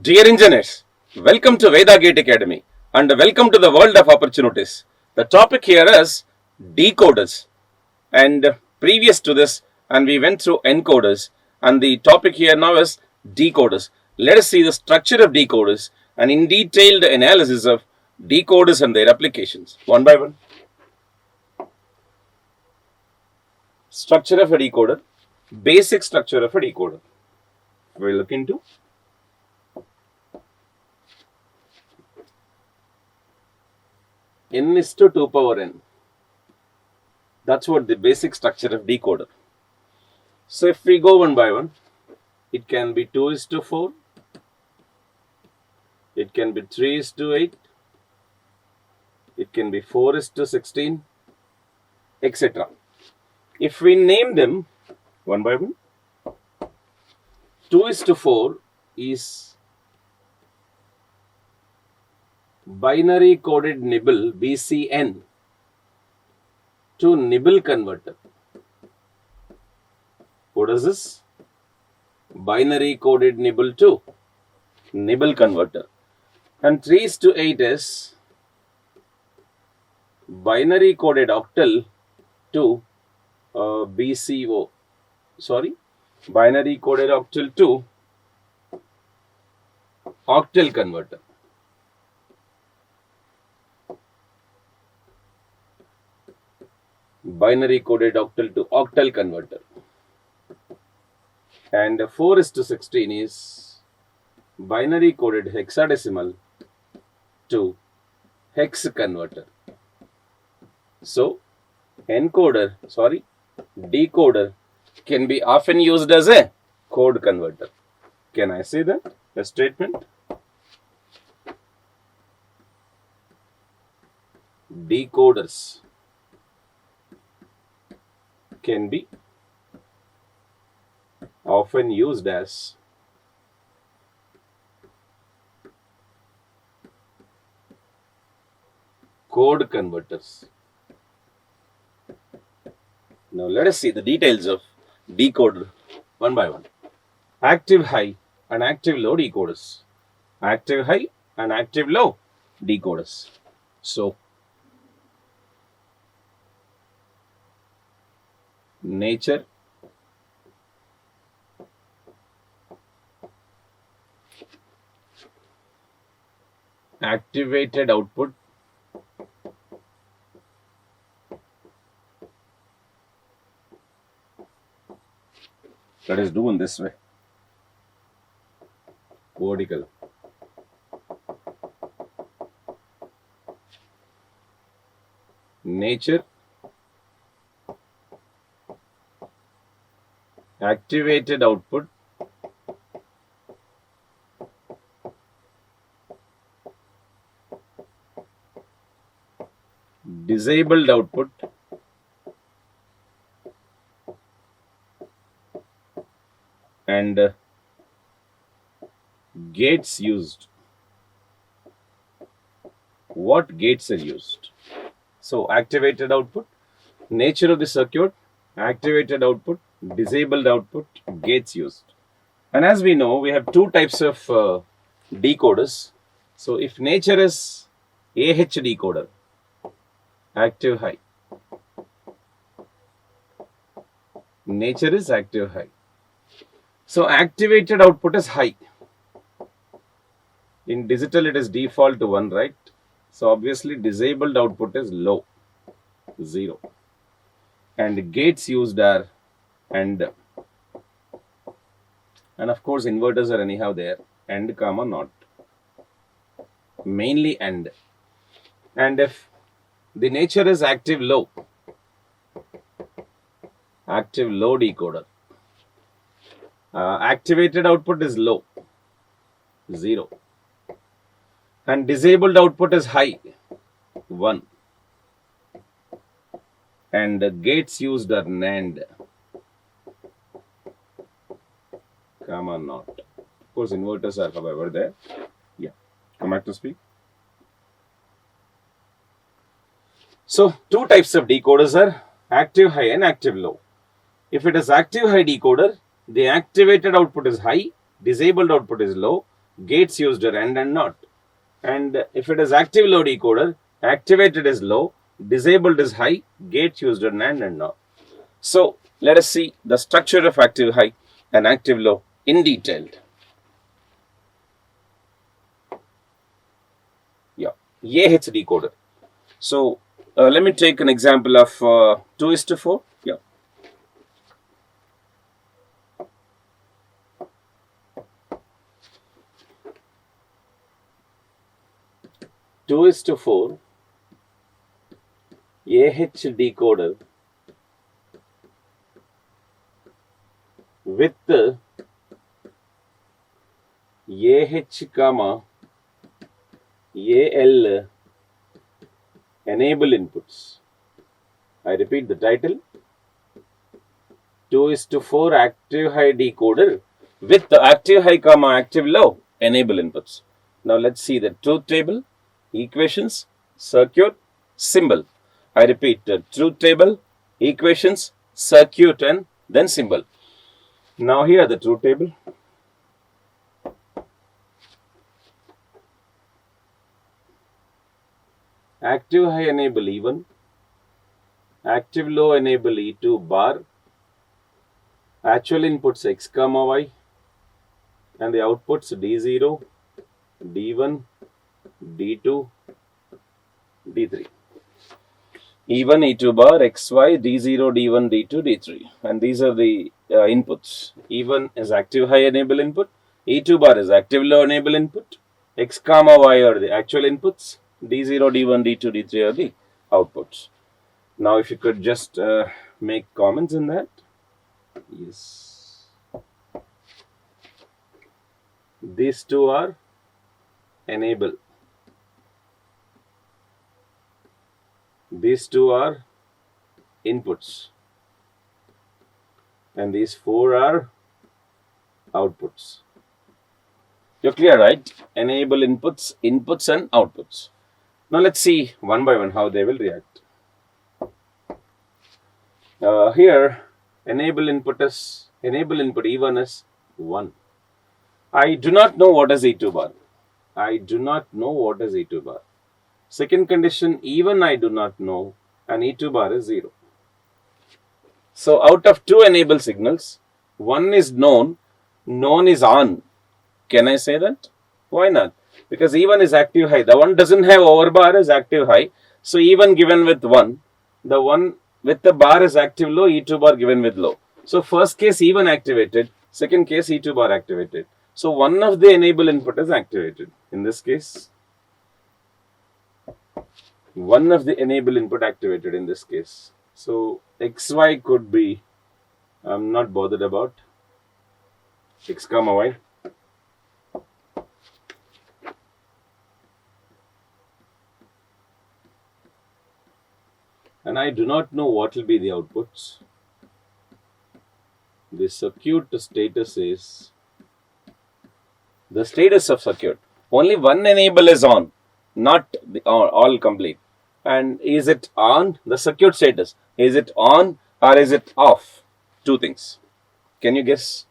Dear engineers, welcome to VEDA Gate Academy and welcome to the world of opportunities. The topic here is decoders, and previous to this, and we went through encoders, and the topic here now is decoders. Let us see the structure of decoders and in detailed analysis of decoders and their applications one by one. Structure of a decoder, basic structure of a decoder. We'll look into n is to 2 power n. That's what the basic structure of decoder. So if we go one by one, it can be 2 is to 4, it can be 3 is to 8, it can be 4 is to 16, etc. If we name them one by one, 2 is to 4 is binary coded nibble BCN to nibble converter. What is this? Binary coded nibble to nibble converter. And 3 is to 8 is binary coded octal to BCO. Binary coded octal to octal converter. Binary coded octal to octal converter. And 4 is to 16 is binary coded hexadecimal to hex converter. So, decoder can be often used as a code converter. Can I say that? A statement? Decoders can be often used as code converters. Now let us see the details of decoder one by one. Active high and active low decoders. Active high and active low decoders. So, nature, activated output, let us do in this way, vertical, nature, activated output, disabled output, and gates used. What gates are used? So, activated output, nature of the circuit, activated output, disabled output, gates used. And as we know, we have two types of decoders. So, if nature is AH decoder, active high, nature is active high. So, activated output is high. In digital, it is default to 1, right? So, obviously, disabled output is low, 0. And gates used are AND. And of course, inverters are anyhow there, AND, not. Mainly AND. And if the nature is active low decoder, activated output is low, 0. And disabled output is high, 1. And the gates used are NAND, not. Of course, inverters are however there. Yeah, come back to speak. So, two types of decoders are active high and active low. If it is active high decoder, the activated output is high, disabled output is low, gates used are AND and NOT. And if it is active low decoder, activated is low, disabled is high, gates used are NAND and NOT. So let us see the structure of active high and active low in detail. Yeah, AH decoder. So let me take an example of 2:4. Yeah. Two is to 4 AH decoder with AH comma AL enable inputs. I repeat the title. 2:4 active high decoder with the active high comma active low enable inputs. Now let's see the truth table, equations, circuit, symbol. I repeat the truth table, equations, circuit and then symbol. Now here the truth table. Active high enable E1, active low enable E2 bar, actual inputs X comma Y and the outputs D0, D1, D2, D3. E1, E2 bar, XY, D0, D1, D2, D3. And these are the inputs. E1 is active high enable input, E2 bar is active low enable input, X comma Y are the actual inputs, D0, D1, D2, D3 are the outputs. Now if you could just make comments in that. Yes. These two are enable. These two are inputs. And these four are outputs. You're clear, right? Enable inputs, inputs and outputs. Now let's see one by one how they will react. Here, enable input E1 is 1. I do not know what is E2 bar. I do not know what is E2 bar. Second condition, E1 I do not know and E2 bar is 0. So out of two enable signals, one is known, known is on. Can I say that? Why not? Because E1 is active high. The one doesn't have overbar is active high. So E1 given with 1. The one with the bar is active low, E2 bar given with low. So first case E1 activated, second case E2 bar activated. So one of the enable input is activated. In this case, one of the enable input activated in this case. So XY could be, I'm not bothered about, X comma Y. And I do not know what will be the outputs. The circuit status is the status of circuit. Only one enable is on, not the, all complete. And is it on? The circuit status. Is it on or is it off? Two things. Can you guess?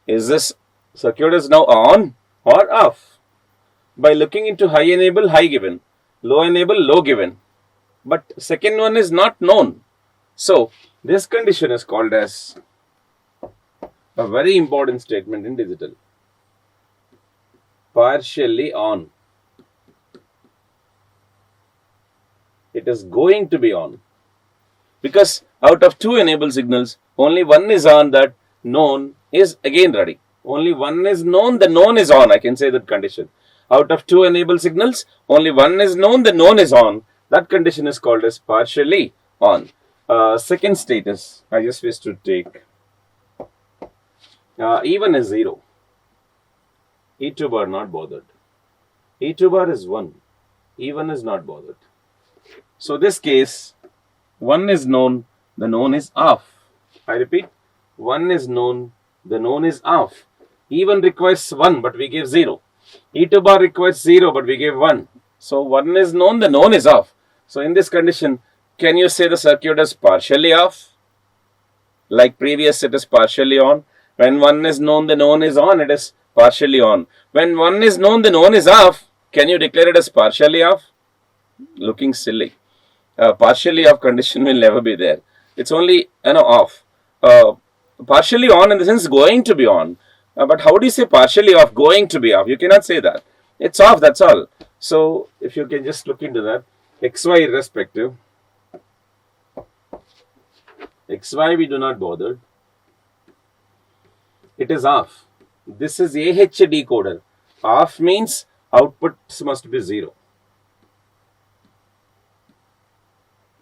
Is this circuit is now on or off? By looking into high enable, high given. Low enable, low given. But second one is not known. So this condition is called as a very important statement in digital. Partially on. It is going to be on. Because out of two enable signals, only one is on, that known is again ready. Only one is known, the known is on. I can say that condition. Out of two enable signals, only one is known, the known is on. That condition is called as partially on. Second status, I just wish to take. E1 is 0. E2 bar not bothered. E2 bar is 1. E1 is not bothered. So this case, 1 is known, the known is off. I repeat, 1 is known, the known is off. E1 requires 1, but we give 0. E2 bar requires 0, but we give 1. So 1 is known, the known is off. So in this condition, can you say the circuit is partially off? Like previous, it is partially on. When 1 is known, the known is on, it is partially on. When one is known, then one is off. Can you declare it as partially off? Looking silly. Partially off condition will never be there. It's only off. Partially on in the sense going to be on. But how do you say partially off, going to be off? You cannot say that. It's off, that's all. So if you can just look into that, xy irrespective. XY we do not bother. It is off. This is AH decoder. Off means outputs must be 0.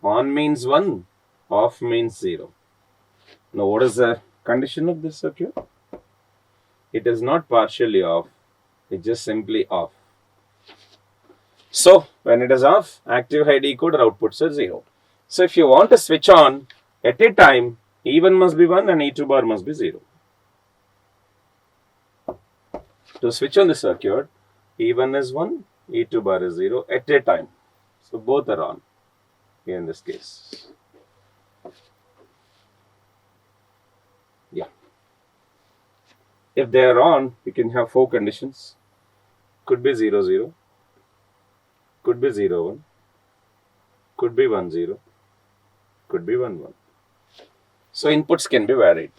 On means 1. Off means 0. Now what is the condition of this circuit? It is not partially off. It's just simply off. So when it is off, active high decoder outputs are 0. So if you want to switch on at a time, E1 must be 1 and E2 bar must be 0. To switch on the circuit, E1 is 1, E2 bar is 0 at a time. So both are on here in this case. Yeah. If they are on, you can have 4 conditions. Could be 0, 0. Could be 0, 1. Could be 1, 0. Could be 1, 1. So inputs can be varied.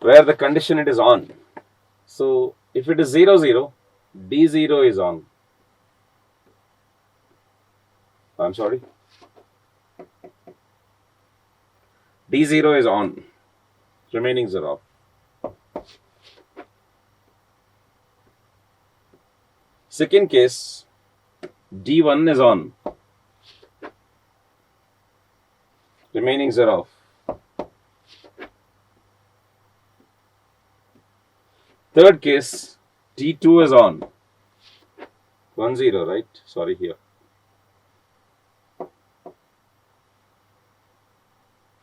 Where the condition it is on. So if it is 0, 0, D0 is on. I'm sorry. D0 is on. Remainings are off. Second case, D1 is on. Remainings are off. Third case, D2 is on. 1, 0, right? Sorry here.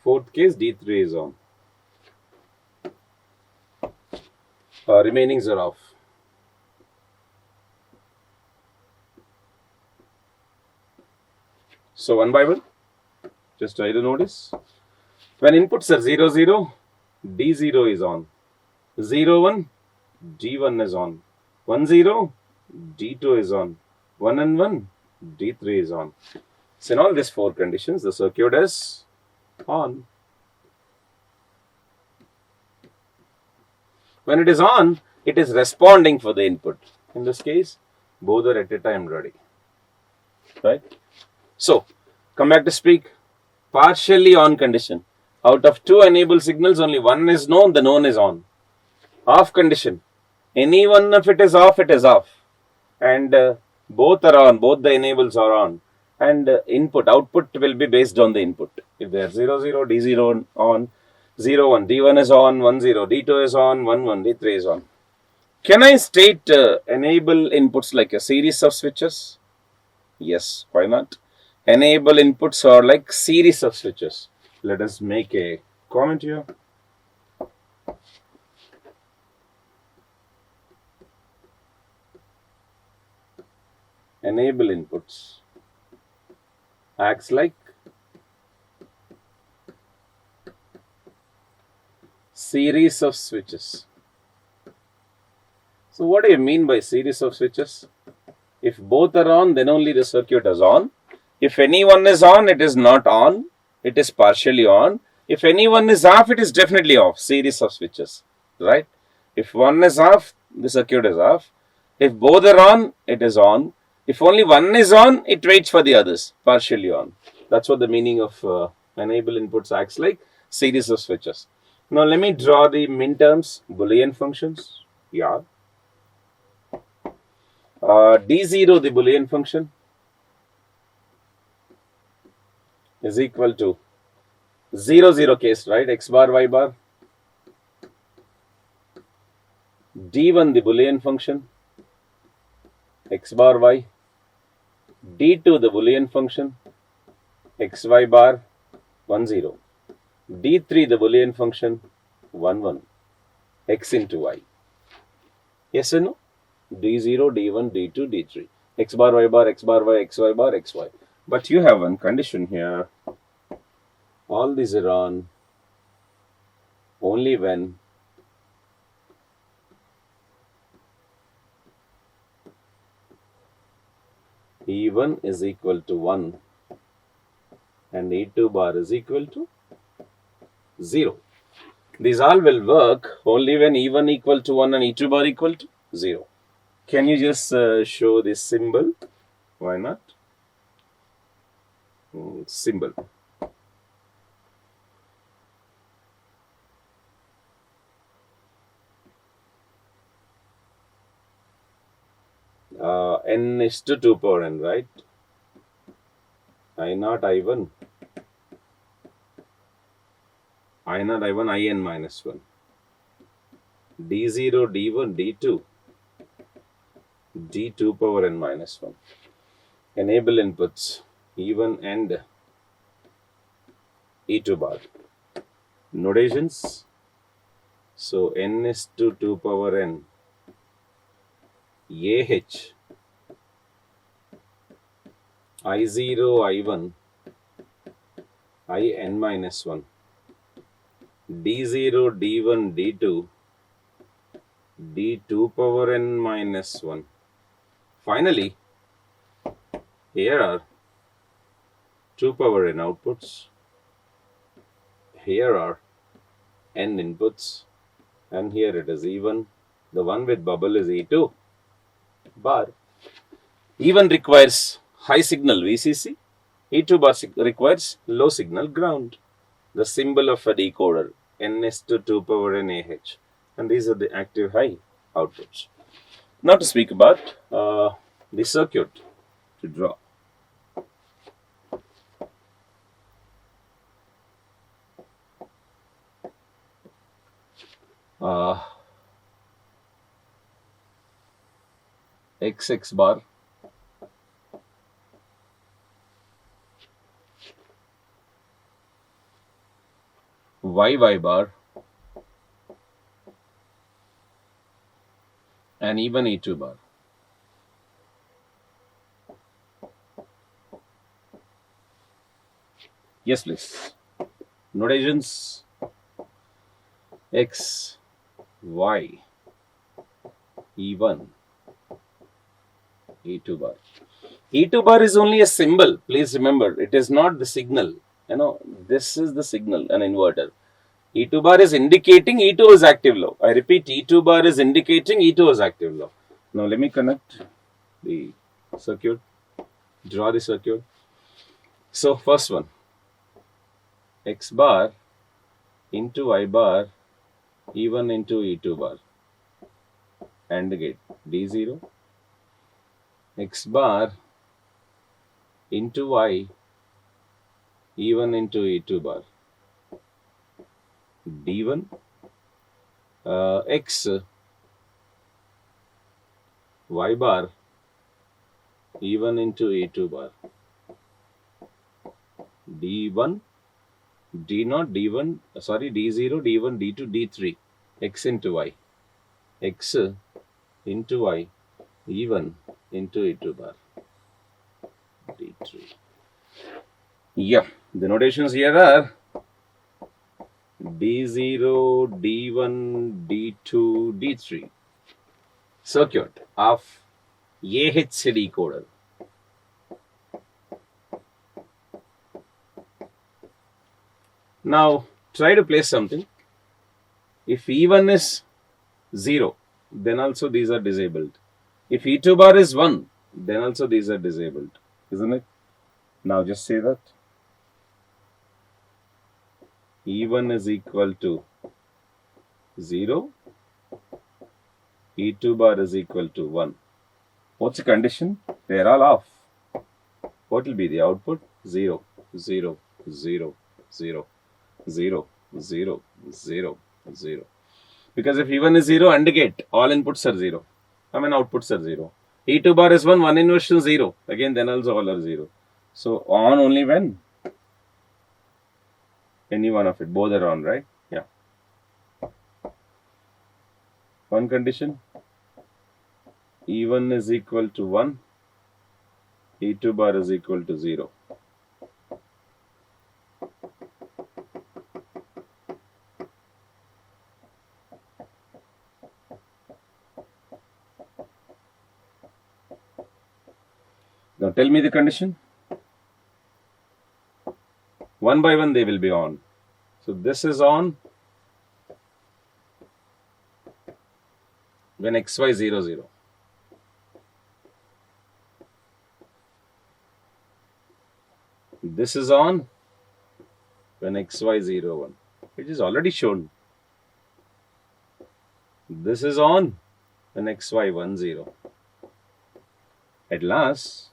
Fourth case, D3 is on. Remainings are off. So one by one, just try to notice. When inputs are 0, 0, D0 is on. 0, 1, D1 is on. 1, 0, D2 is on. 1 and 1, D3 is on. So in all these 4 conditions, the circuit is on. When it is on, it is responding for the input. In this case, both are at a time ready. Right? So, come back to speak. Partially on condition. Out of 2 enable signals, only one is known, the known is on. Off condition. Any one of it is off, it is off. And both are on, both the enables are on. And output will be based on the input. If they are 0, 0, D0 on, 0, 1, D1 is on, 1, 0, D2 is on, 1, 1, D3 is on. Can I state enable inputs like a series of switches? Yes, why not? Enable inputs are like series of switches. Let us make a comment here. Enable inputs acts like series of switches. So what do you mean by series of switches? If both are on, then only the circuit is on. If any one is on, it is not on. It is partially on. If any one is off, it is definitely off. Series of switches, right? If one is off, the circuit is off. If both are on, it is on. If only one is on, it waits for the others, partially on. That's what the meaning of enable inputs acts like series of switches. Now let me draw the minterms, Boolean functions. Yeah. D0, the Boolean function, is equal to 0, 0 case, right? X bar, Y bar. D1, the Boolean function, X bar, Y. D2, the Boolean function, X, Y bar, 1, 0. D3, the Boolean function, 1, 1. X into Y. Yes or no? D0, D1, D2, D3. X bar, Y bar, X bar, Y, X, Y bar, X, Y. But you have one condition here. All these are on only when E1 is equal to 1 and E2 bar is equal to 0. These all will work only when E1 equal to 1 and E2 bar equal to 0. Can you just show this symbol? Why not? Symbol. N is to 2 power n, right? I0, I1. I0, I1, In minus 1. D0, D1, D2. D2 power n minus 1. Enable inputs E1 and E2 bar. Notations. So n is to 2 power n. AH. I0, I1. In minus 1. D0, D1, D2. D2 power n minus 1. Finally, here are 2 power n outputs. Here are n inputs. And here it is E1. The one with bubble is E2 bar. E1 requires high signal VCC. E2 bar requires low signal ground. The symbol of a decoder. N is to 2 power n AH. And these are the active high outputs. Now to speak about the circuit to draw. XX bar, YY bar, and even E2 bar. Yes, please. Notations X, Y, E1, E2 bar. E2 bar is only a symbol. Please remember, it is not the signal. This is the signal, an inverter. E2 bar is indicating E2 is active low. I repeat, E2 bar is indicating E2 is active low. Now let me connect the circuit, draw the circuit. So first one, X bar into Y bar, E1 into E2 bar, AND gate D0, X bar into Y, E1 into E2 bar, D1, X, Y bar, E1 into E2 bar, D1, D0, D1, sorry, D0, D1, D2, D3, X into Y, X into Y, E1 into E2 bar, D3. Yeah, the notations here are D0, D1, D2, D3. Circuit of AHC decoder. Now try to place something. If E1 is 0, then also these are disabled. If E2 bar is 1, then also these are disabled. Isn't it? Now just say that. E1 is equal to 0. E2 bar is equal to 1. What's the condition? They are all off. What will be the output? 0, 0, 0, 0, 0, 0, 0, 0. Because if E1 is 0, AND gate, all inputs are 0. Outputs are 0. E2 bar is 1, 1 inversion 0. Again, then also all are 0. So, on only when? Any one of it. Both are on, right? Yeah. One condition. E1 is equal to 1. E2 bar is equal to 0. Now tell me the condition. One by one they will be on. So this is on when XY 0 0. This is on when XY 0 1, which is already shown. This is on when XY 1 0. At last,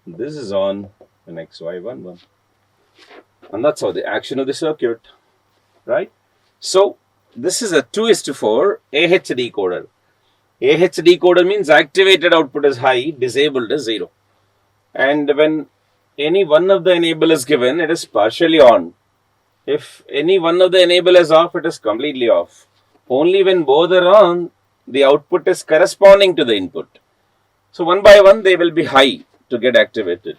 this is on when XY 1 1. And that's how the action of the circuit, right? So, this is a 2:4 AH decoder. AH decoder means activated output is high, disabled is 0. And when any one of the enable is given, it is partially on. If any one of the enable is off, it is completely off. Only when both are on, the output is corresponding to the input. So one by one, they will be high to get activated.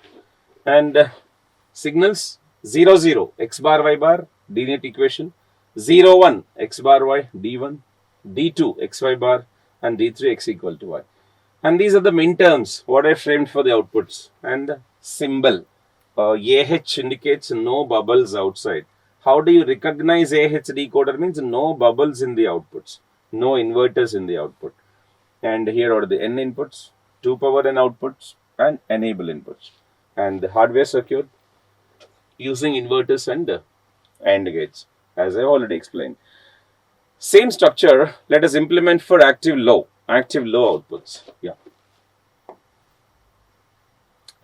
And signals 0 0 x bar y bar, D-net equation, 0 1 x bar y, D1, D2 xy bar, and D3 x equal to y. And these are the min terms, what I framed for the outputs. And symbol, AH indicates no bubbles outside. How do you recognize AH decoder? Means no bubbles in the outputs, no inverters in the output. And here are the N inputs, 2 power N outputs, and enable inputs. And the hardware circuit using inverters and AND gates, as I already explained. Same structure, let us implement for active low outputs. Yeah.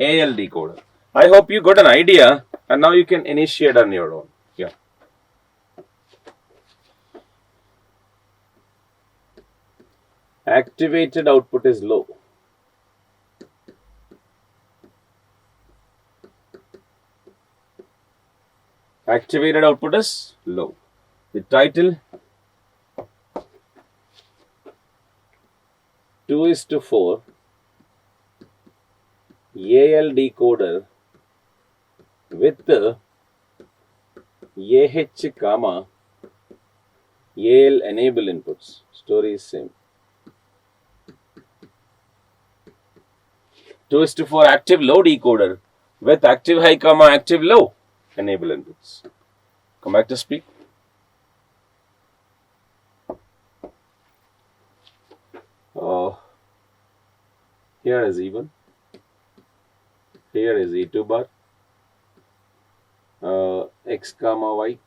AL decoder. I hope you got an idea and now you can initiate on your own. Yeah. Activated output is low. Activated output is low. The title 2:4 AL decoder with the AH comma AL enable inputs. Story is same. 2:4 active low decoder with active high comma active low enable inputs. Come back to speak. Here is E1. Here is E2 bar. X comma Y.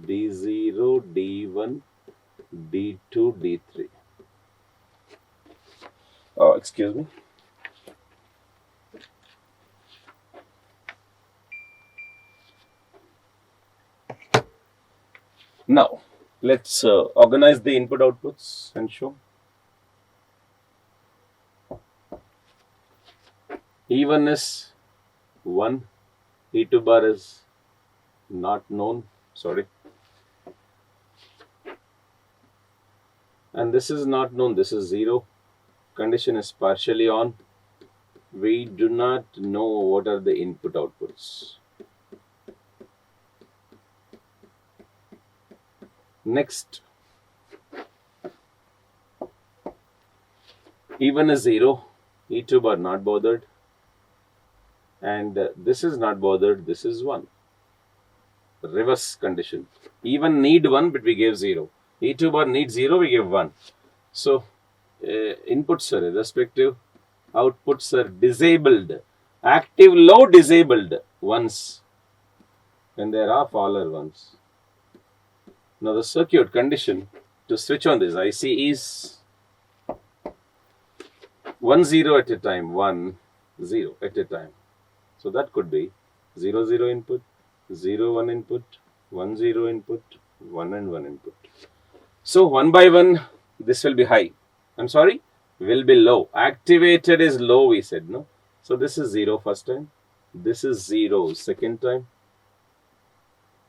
D0, D1, D2, D3. Excuse me. Now, let's organize the input outputs and show. E1 is 1, E2 bar is not known, sorry. And this is not known, this is 0. Condition is partially on. We do not know what are the input outputs. Next, E1 is 0, E2 bar not bothered, and this is not bothered, this is 1. Reverse condition. E1 need 1, but we gave 0. E2 bar needs 0, we gave 1. So, inputs are irrespective, outputs are disabled. Active low disabled once, and there are all are ones. Now the circuit condition to switch on this IC is 1 0 at a time, 1 0 at a time. So that could be 0 0 input, 0 1 input, 1 0 input, 1 and 1 input. So one by one this will be high. I'm sorry, will be low. Activated is low, we said, no? So this is 0 first time, this is 0 second time,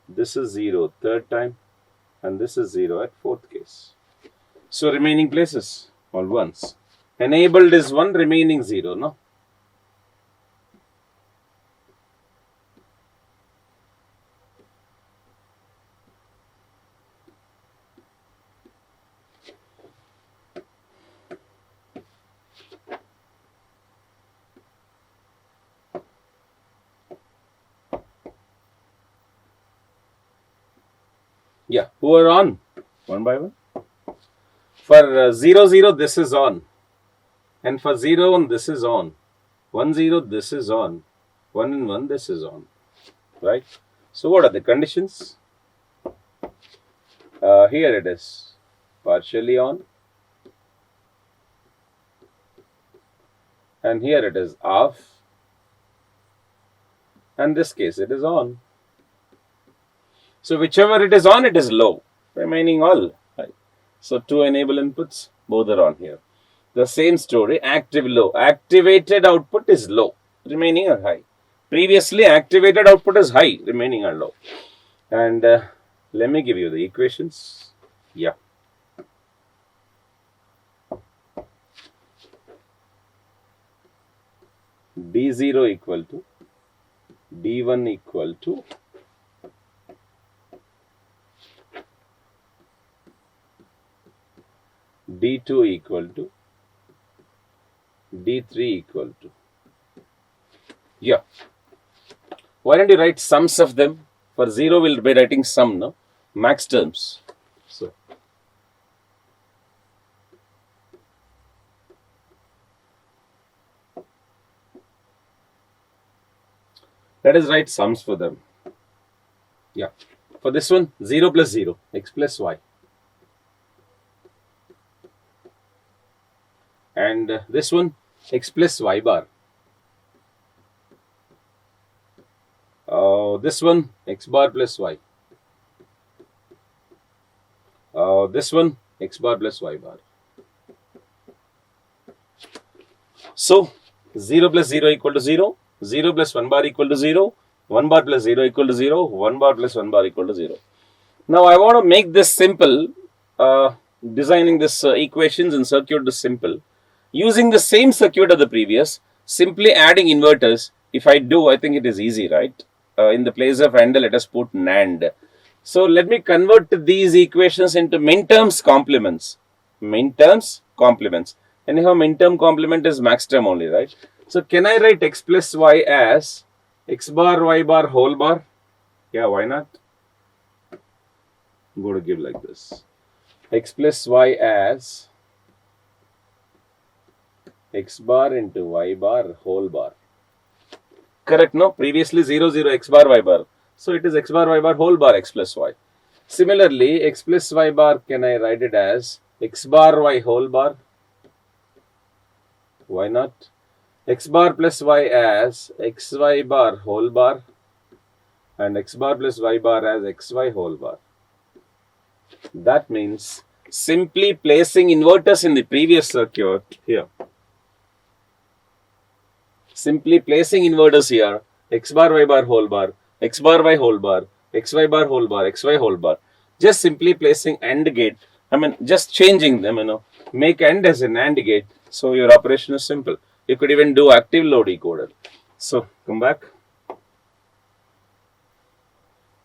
this is 0 third time, and this is 0 at fourth case. So remaining places, all ones. Enabled is 1, remaining 0, no? Yeah, who are on? One by one. For 0, 0, this is on. And for 0, 1, this is on. 1, 0, this is on. 1 and 1, this is on. Right? So what are the conditions? Here it is. Partially on. And here it is off. And this case it is on. So whichever it is on, it is low. Remaining all high. So two enable inputs, both are on here. The same story, active low. Activated output is low, remaining are high. Previously activated output is high, remaining are low. And let me give you the equations. Yeah. D0 equal to D1 equal to D2 equal to D3 equal to. Yeah. Why don't you write sums of them? For 0, we'll be writing sum, no? Max terms. So, let us write sums for them. Yeah. For this one, 0 plus 0, x plus y. And this one, x plus y bar. This one, x bar plus y. This one, x bar plus y bar. So, 0 plus 0 equal to 0, 0 plus 1 bar equal to 0, 1 bar plus 0 equal to 0, 1 bar plus 1 bar equal to 0. Now, I want to make this simple, designing this equations and circuit this simple. Using the same circuit of the previous, simply adding inverters. If I do, I think it is easy, right? In the place of AND, let us put NAND. So let me convert these equations into minterms complements. Minterms complements. Anyhow, minterm complement is max term only, right? So can I write x plus y as x bar y bar whole bar? Yeah, why not? I'm going to give like this. X plus y as x bar into y bar whole bar. Correct, no? Previously 0, 0, x bar, y bar. So it is x bar, y bar, whole bar, x plus y. Similarly, x plus y bar, can I write it as x bar, y whole bar? Why not? X bar plus y as x, y bar whole bar. And x bar plus y bar as x, y whole bar. That means simply placing inverters in the previous circuit here. Simply placing inverters here, x bar y bar whole bar, x bar y whole bar, x y bar whole bar, x y whole bar. Just simply placing AND gate. I mean, just changing them, make AND as an AND gate. So your operation is simple. You could even do active low decoder. So come back.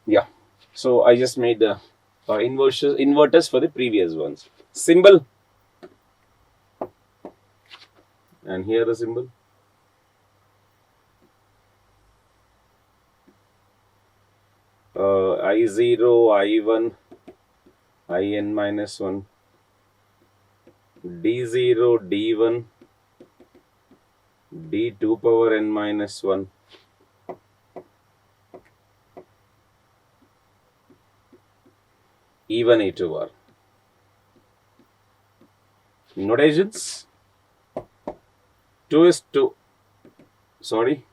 Yeah. So I just made the inverters for the previous ones. Symbol. And here the symbol. I0, I1, In minus 1, D0, D1, D2 power n minus 1, E1, E2 bar. Notations. 2 is to, sorry,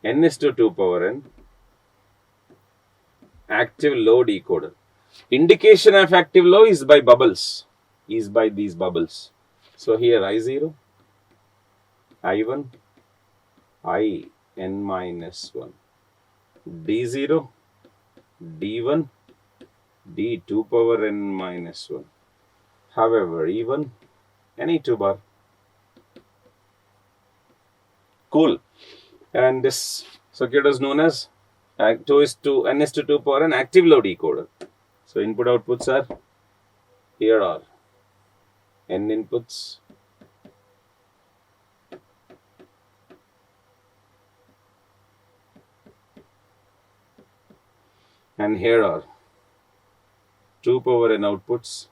n is to 2 power n. Active low decoder. Indication of active low is by bubbles, is by these bubbles. So here I0, I1, In minus 1, D0, D1, D2 power n minus 1. However, E1, and E2 bar. Cool. And this circuit is known as 2 is to n is to 2 power an active low decoder. So input outputs are, here are n inputs, and here are 2 power n outputs,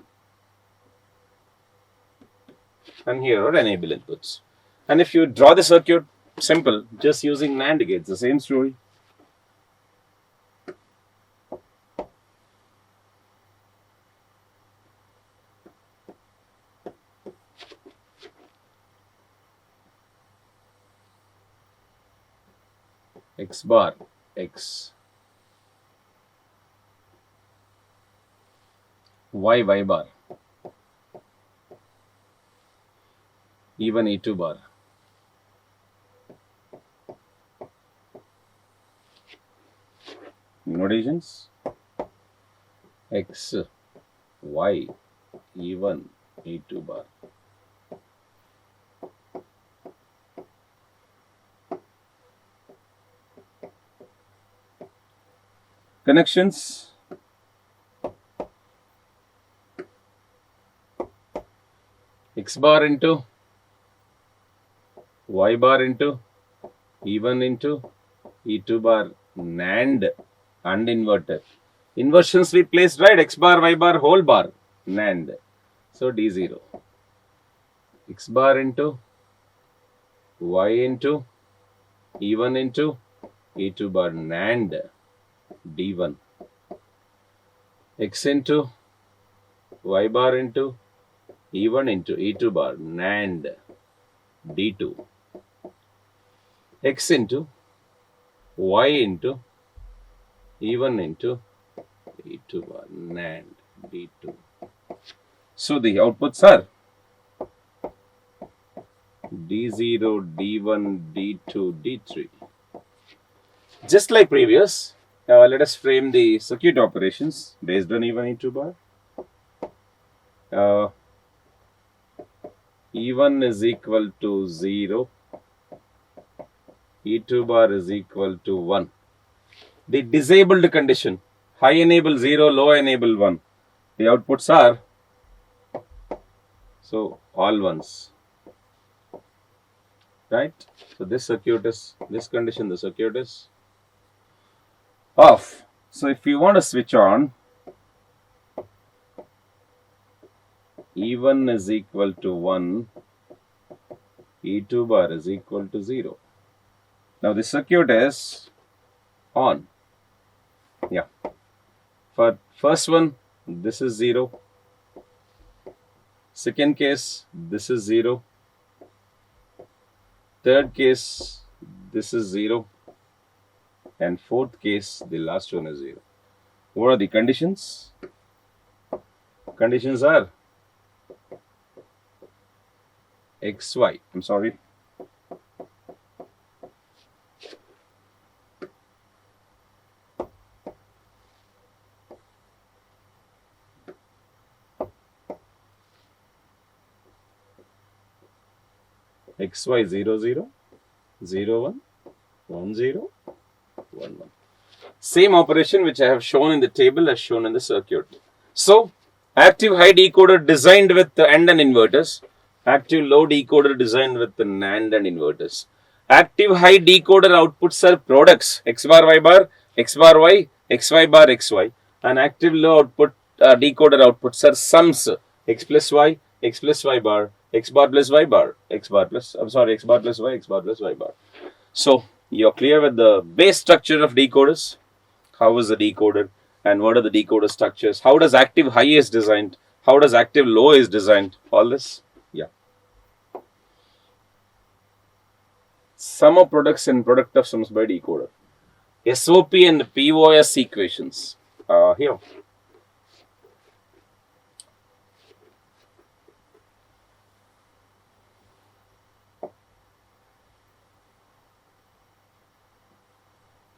and here are enable inputs. And if you draw the circuit simple, just using NAND gates, the same story. X bar, X, Y bar, even E2 bar. Notations: X, Y, E1, E2 bar. Connections: X bar into Y bar into E1 into E2 bar, NAND and inverter. Inversions we placed right, X bar, Y bar, whole bar, NAND. So D0. X bar into Y into E1 into E2 bar, NAND, D1. X into Y bar into E1 into E2 bar, NAND, D2. X into Y into E1 into E2 bar, NAND, D2. So the outputs are D0, D1, D2, D3. Just like previous, let us frame the circuit operations based on E1, E2 bar. E1 is equal to 0, E2 bar is equal to 1. The disabled condition, high enable 0, low enable 1. The outputs are, so all ones, right? So this circuit is, this condition, the circuit is off. So if you want to switch on, E1 is equal to 1, E2 bar is equal to 0. Now the circuit is on. Yeah. For first one, this is 0. Second case, this is 0. Third case, this is 0. And fourth case, the last one is 0. What are the conditions? Conditions are XY. I'm sorry. XY 0, 0, 0, 1, 1, 0, 1, 1. Same operation which I have shown in the table as shown in the circuit. So, active high decoder designed with the AND and inverters. Active low decoder designed with the NAND and inverters. Active high decoder outputs are products X bar Y bar, X bar Y, XY bar XY. And active low output decoder outputs are sums X plus Y, X plus Y bar, X bar plus Y bar, X bar plus, I'm sorry, X bar plus Y, X bar plus Y bar. So, you're clear with the base structure of decoders. How is the decoder and what are the decoder structures? How does active high is designed? How does active low is designed? All this? Yeah. Sum of products and product of sums by decoder. SOP and POS equations. Here.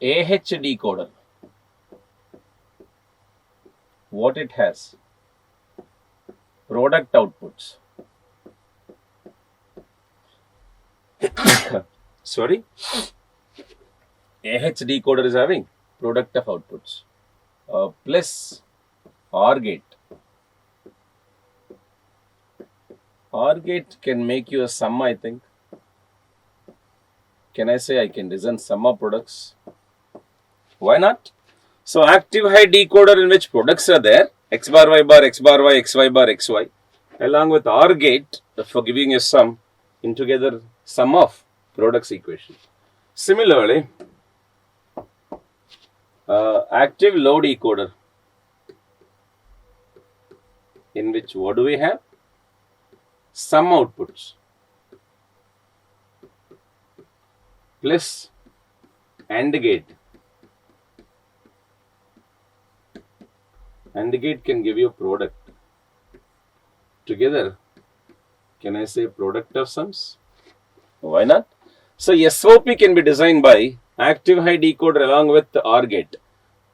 AH decoder. What it has? Product outputs. Sorry? AH decoder is having product of outputs. Plus OR gate. OR gate can make you a sum, I think. Can I say I can design sum of products? Why not? So active high decoder in which products are there, x bar, y bar, x bar, y, xy bar, xy, along with OR gate for giving a sum, in together sum of products equation. Similarly, active low decoder, in which what do we have? Sum outputs plus AND gate. AND gate can give you product. Together, can I say product of sums? Why not? So SOP can be designed by active high decoder along with the OR gate.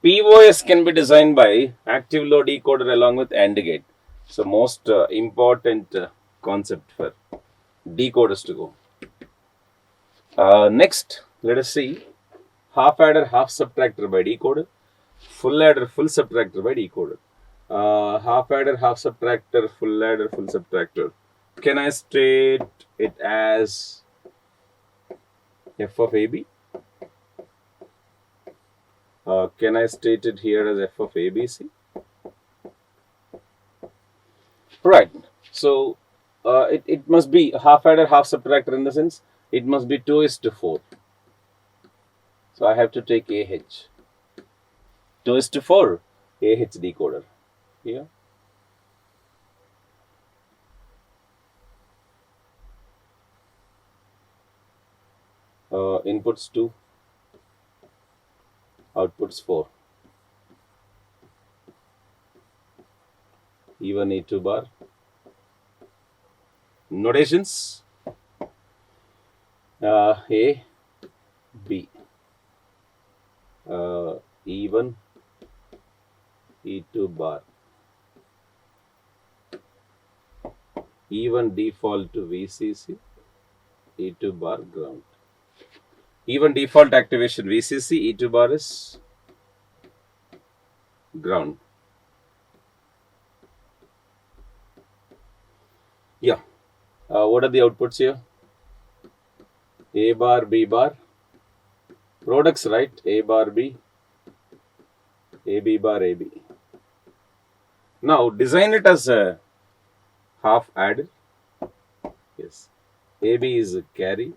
POS can be designed by active low decoder along with AND gate. So most important concept for decoders to go. Next, let us see half adder, half subtractor by decoder, full adder, full subtractor by decoder. Half adder, half subtractor, full adder, full subtractor. Can I state it as f of AB? Can I state it here as f of ABC? Right. So it must be half adder, half subtractor, in the sense it must be 2:4. So I have to take AH. 2:4 AH decoder here. Inputs 2, outputs 4. Even E2 bar. Notations A, B, E1, E2 bar. E1 default to VCC, E2 bar ground. E1 default activation VCC, E2 bar is ground. Yeah. What are the outputs here? A bar, B bar. Products, right? A bar, B. AB bar, AB. Now design it as a half adder. Yes. AB is carry.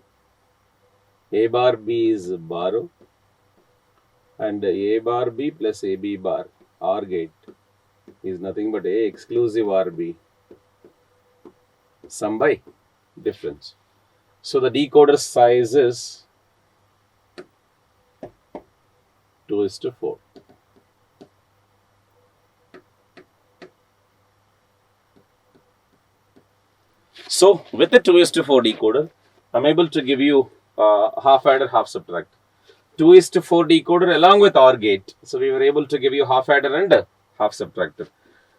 A bar B is borrow. And A bar B plus AB bar OR gate is nothing but A exclusive RB. Sum by difference. So the decoder size is 2:4. So with the 2:4 decoder, I'm able to give you half adder, half subtract. 2:4 decoder along with OR gate. So we were able to give you half adder and half subtractor.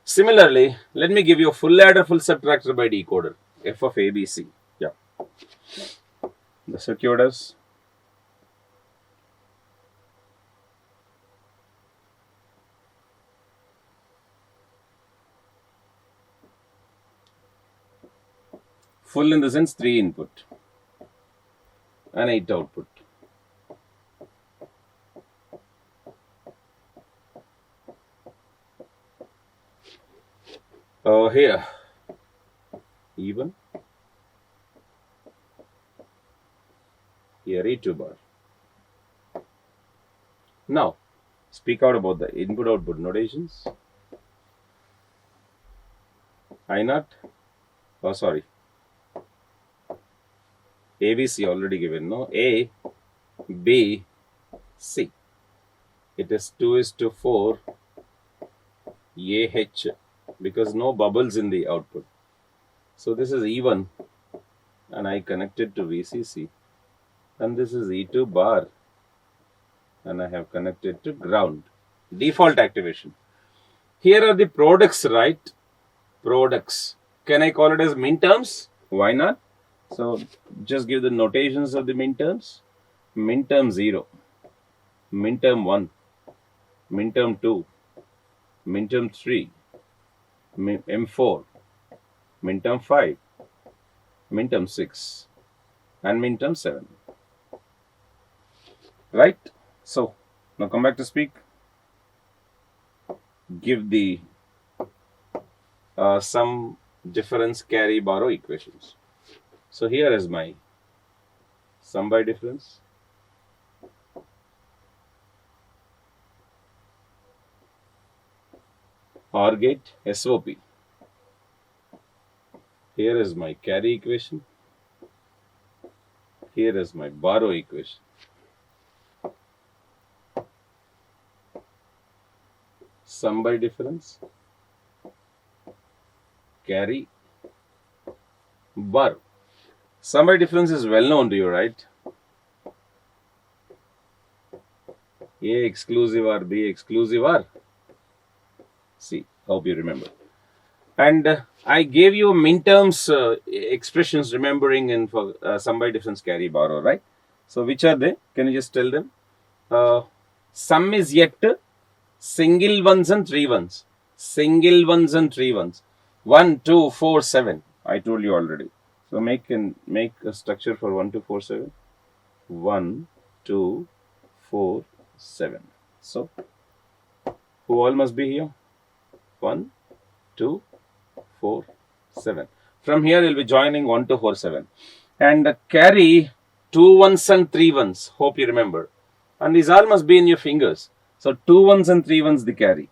Similarly, let me give you full adder, full subtractor by decoder. F of ABC. Yeah. The circuit is full in the sense 3 input and 8 output. Here, even. Here, E2 bar. Now, speak out about the input-output notations. I0, oh sorry, ABC already given, no? A, B, C. It is 2:4 AH because no bubbles in the output. So this is E1 and I connected to VCC, and this is E2 bar and I have connected to ground. Default activation. Here are the products, right? Products. Can I call it as min terms? Why not? So just give the notations of the min terms. Min term 0, min term 1, min term 2, min term 3, M4, min term 5, min term 6, and min term 7. Right? So now come back to speak. give the sum, difference, carry, borrow equations. So here is my sum by difference, OR gate, SOP. Here is my carry equation. Here is my borrow equation. Sum by difference, carry, borrow. Sum by difference is well known to you, right? A exclusive or B exclusive or C. Hope you remember. And I gave you min terms expressions remembering in for sum by difference, carry, borrow, right? So which are they? Can you just tell them? Sum is yet single ones and three ones. Single ones and three ones. 1, 2, 4, 7. I told you already. So make a structure for 1, 2, 4, 7. 1, 2, 4, 7. So who all must be here? 1, 2, 4, 7. From here you'll be joining 1, 2, 4, 7. And carry 2 ones and 3 ones. Hope you remember. And these all must be in your fingers. So 2 ones and 3 ones the carry.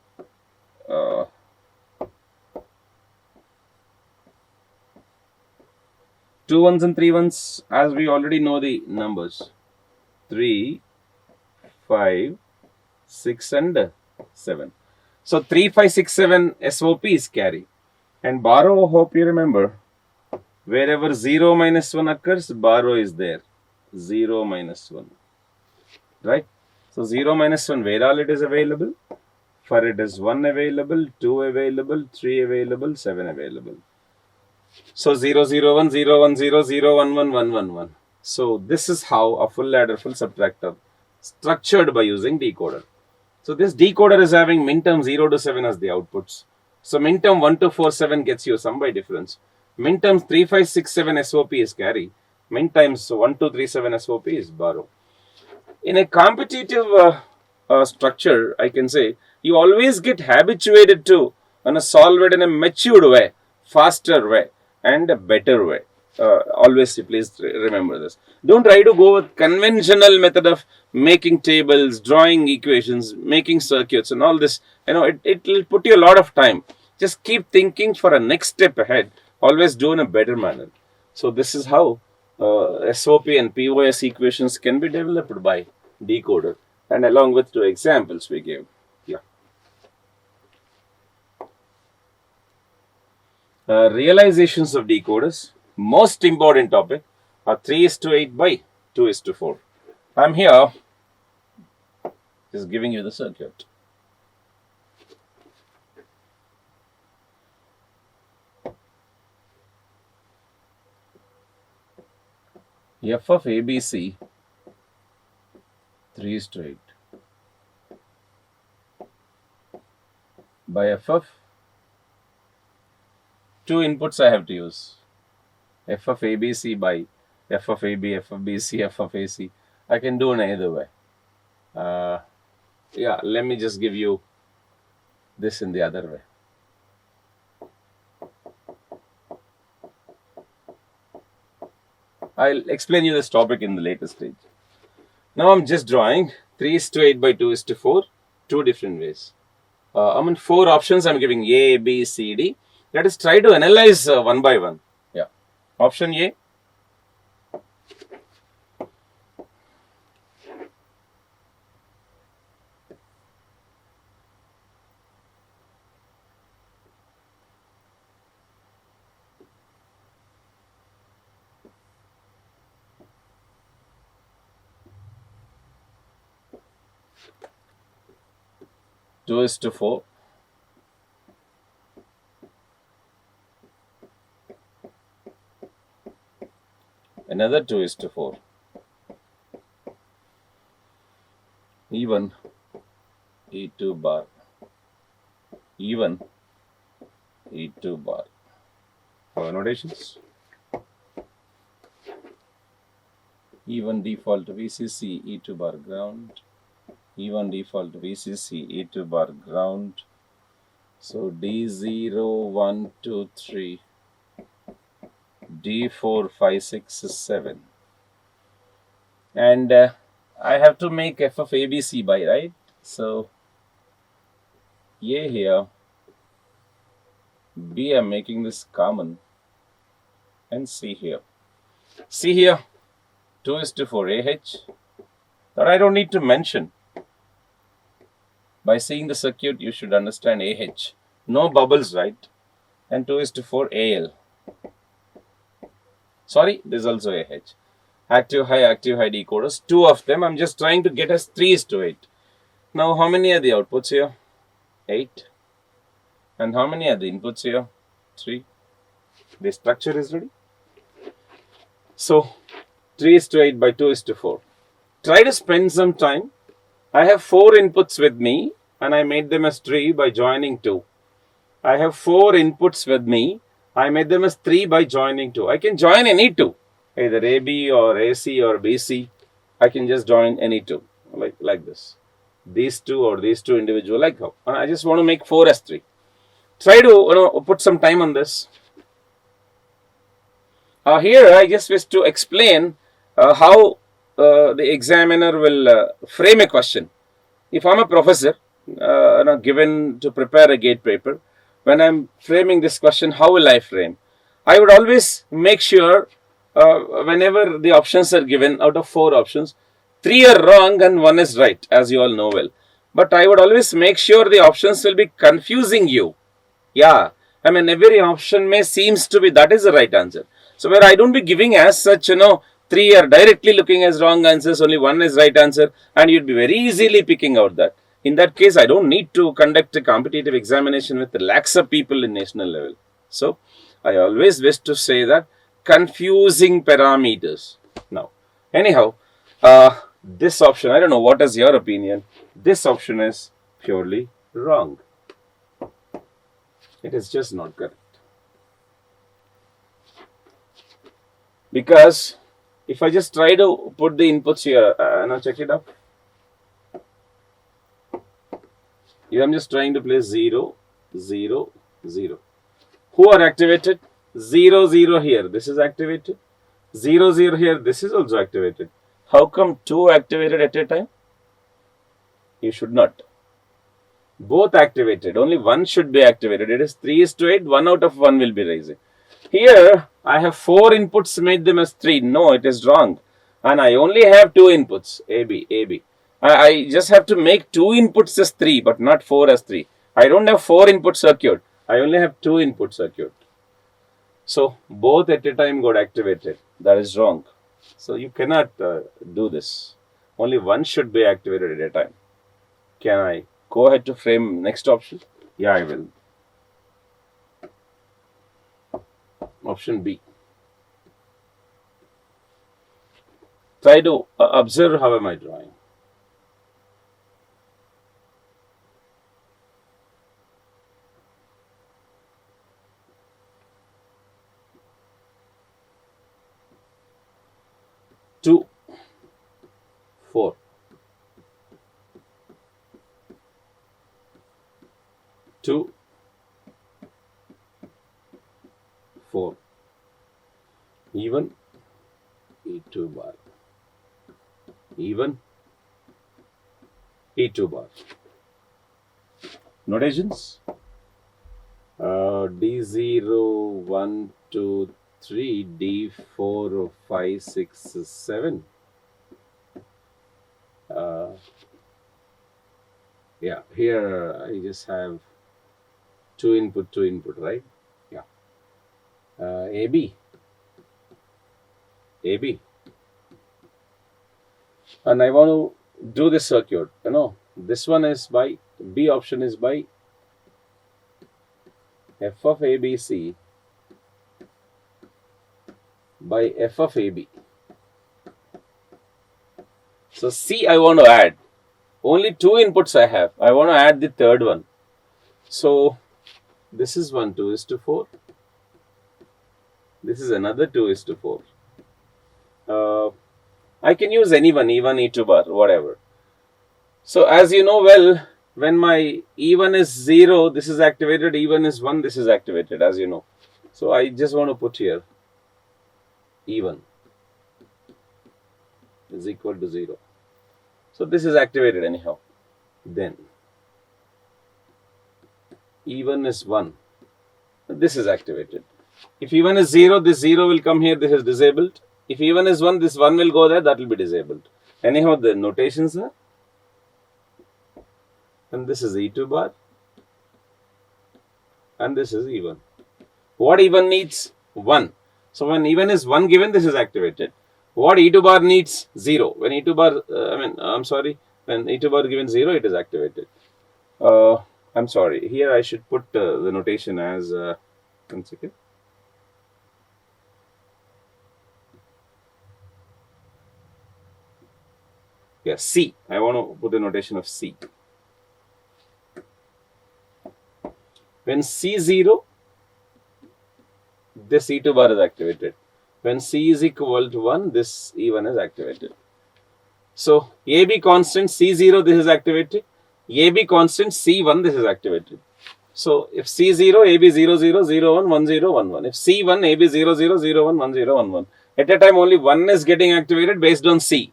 2 ones and 3 ones, as we already know the numbers. 3, 5, 6 and 7. So 3, 5, 6, 7 SOP is carry. And borrow, hope you remember, wherever 0 minus 1 occurs, borrow is there. 0 minus 1. Right? So 0 minus 1, where all it is available? For it is 1 available, 2 available, 3 available, 7 available. So 0, 0, 1, 0, 1, 0, 0, 1, 1, 1, 1, 1. So this is how a full adder, full subtractor structured by using decoder. So this decoder is having min term 0 to 7 as the outputs. So min term 1 to 4, 7 gets you sum by difference. Min terms 3, 5, 6, 7 SOP is carry. Min times 1, 2, 3, 7 SOP is borrow. In a competitive structure, I can say, you always get habituated to solve it in a matured way, faster way, and a better way. Always please remember this. Don't try to go with conventional method of making tables, drawing equations, making circuits and all this. It will put you a lot of time. Just keep thinking for a next step ahead. Always do in a better manner. So this is how SOP and POS equations can be developed by decoder, and along with 2 examples we gave. Yeah. Realizations of decoders. Most important topic are 3:8 by 2:4. I'm here just giving you the circuit. F of ABC 3:8 by F of 2 inputs I have to use. F of ABC by F of AB, F of BC, F of AC. I can do in either way. Yeah, let me just give you this in the other way. I'll explain you this topic in the later stage. Now I'm just drawing 3:8 by 2:4, 2 different ways. I'm in 4 options. I'm giving A, B, C, D. Let us try to analyze one by one. Yeah. Option A. Two is to 4. Another 2:4. Even E2 bar. Even E2 bar. For notations. Even default VCC E2 bar ground. E1 default VCC E2 bar ground. So D0, 1, 2, 3, D4, 5, 6, 7. And I have to make f of ABC by, right? So A here, B I'm making this common, and C here. C here, 2:4 AH. That I don't need to mention. By seeing the circuit, you should understand AH. No bubbles, right? And 2:4 AL. Sorry, this is also AH. Active high decoders. Two of them. I'm just trying to get us 3:8. Now, how many are the outputs here? 8. And how many are the inputs here? 3. The structure is ready. So, 3:8 by 2:4. Try to spend some time. I have 4 inputs with me and I made them as 3 by joining 2. I have 4 inputs with me. I made them as 3 by joining 2. I can join any 2, either AB or AC or BC. I can just join any 2, like this. These 2 or these 2 individual, like how. I just want to make 4 as 3. Try to put some time on this. Here I just wish to explain how the examiner will frame a question. If I'm a professor given to prepare a gate paper, when I'm framing this question, how will I frame? I would always make sure whenever the options are given, out of 4 options, 3 are wrong and 1 is right, as you all know well. But I would always make sure the options will be confusing you. Yeah, I mean every option may seems to be that is the right answer. So where I don't be giving as such, 3 are directly looking as wrong answers, only 1 is right answer, and you'd be very easily picking out that. In that case, I don't need to conduct a competitive examination with lakhs of people in national level. So I always wish to say that confusing parameters. Now, anyhow, this option, I don't know what is your opinion. This option is purely wrong. It is just not correct. Because if I just try to put the inputs here, now check it out. Here I'm just trying to place 0, 0, 0. Who are activated? 0, 0 here. This is activated. 0, 0 here. This is also activated. How come 2 activated at a time? You should not. Both activated. Only 1 should be activated. It is 3:8. 1 out of 1 will be raising. Here, I have 4 inputs, made them as 3. No, it is wrong. And I only have 2 inputs, AB, AB. I just have to make 2 inputs as 3, but not 4 as 3. I don't have 4 input circuit. I only have 2 input circuit. So, both at a time got activated. That is wrong. So, you cannot do this. Only 1 should be activated at a time. Can I go ahead to frame next option? Yeah, I will. Option B. Try to observe how am I drawing. Two, 4. 2, 4. Even E2 bar. Even E2 bar. Notations. D0, 1, 2, 3, D4, 5, 6, 7. Yeah, here I just have 2 input, right? Yeah. AB. And I want to do this circuit. This one is by, B option is by f of ABC by f of AB. So C I want to add. Only 2 inputs I have. I want to add the third one. So this is 1, 2:4. This is another 2:4. I can use any one, even E2 bar, whatever. So as you know well, when my E1 is 0, this is activated, E1 is 1, this is activated, as you know. So I just want to put here E1 is equal to 0. So this is activated anyhow. Then E1 is 1. This is activated. If E1 is 0, this 0 will come here, this is disabled. If E1 is 1, this 1 will go there, that will be disabled. Anyhow, the notations are, and this is E2 bar, and this is E1. What E1 needs? 1. So when E1 is 1 given, this is activated. What E2 bar needs? 0. When E2 bar, when E2 bar given 0, it is activated. I'm sorry, here I should put the notation as, 1 second. Yeah, C. I want to put the notation of C. When C0, this E2 bar is activated. When C is equal to 1, this E1 is activated. So AB constant C0, this is activated. AB constant C1, this is activated. So if C0, AB 0, 0, 0, 1, 1, 0, 1, 1. If C1, AB 0, 0, 0, 1, 1, 0, 1, 1. At a time, only 1 is getting activated based on C,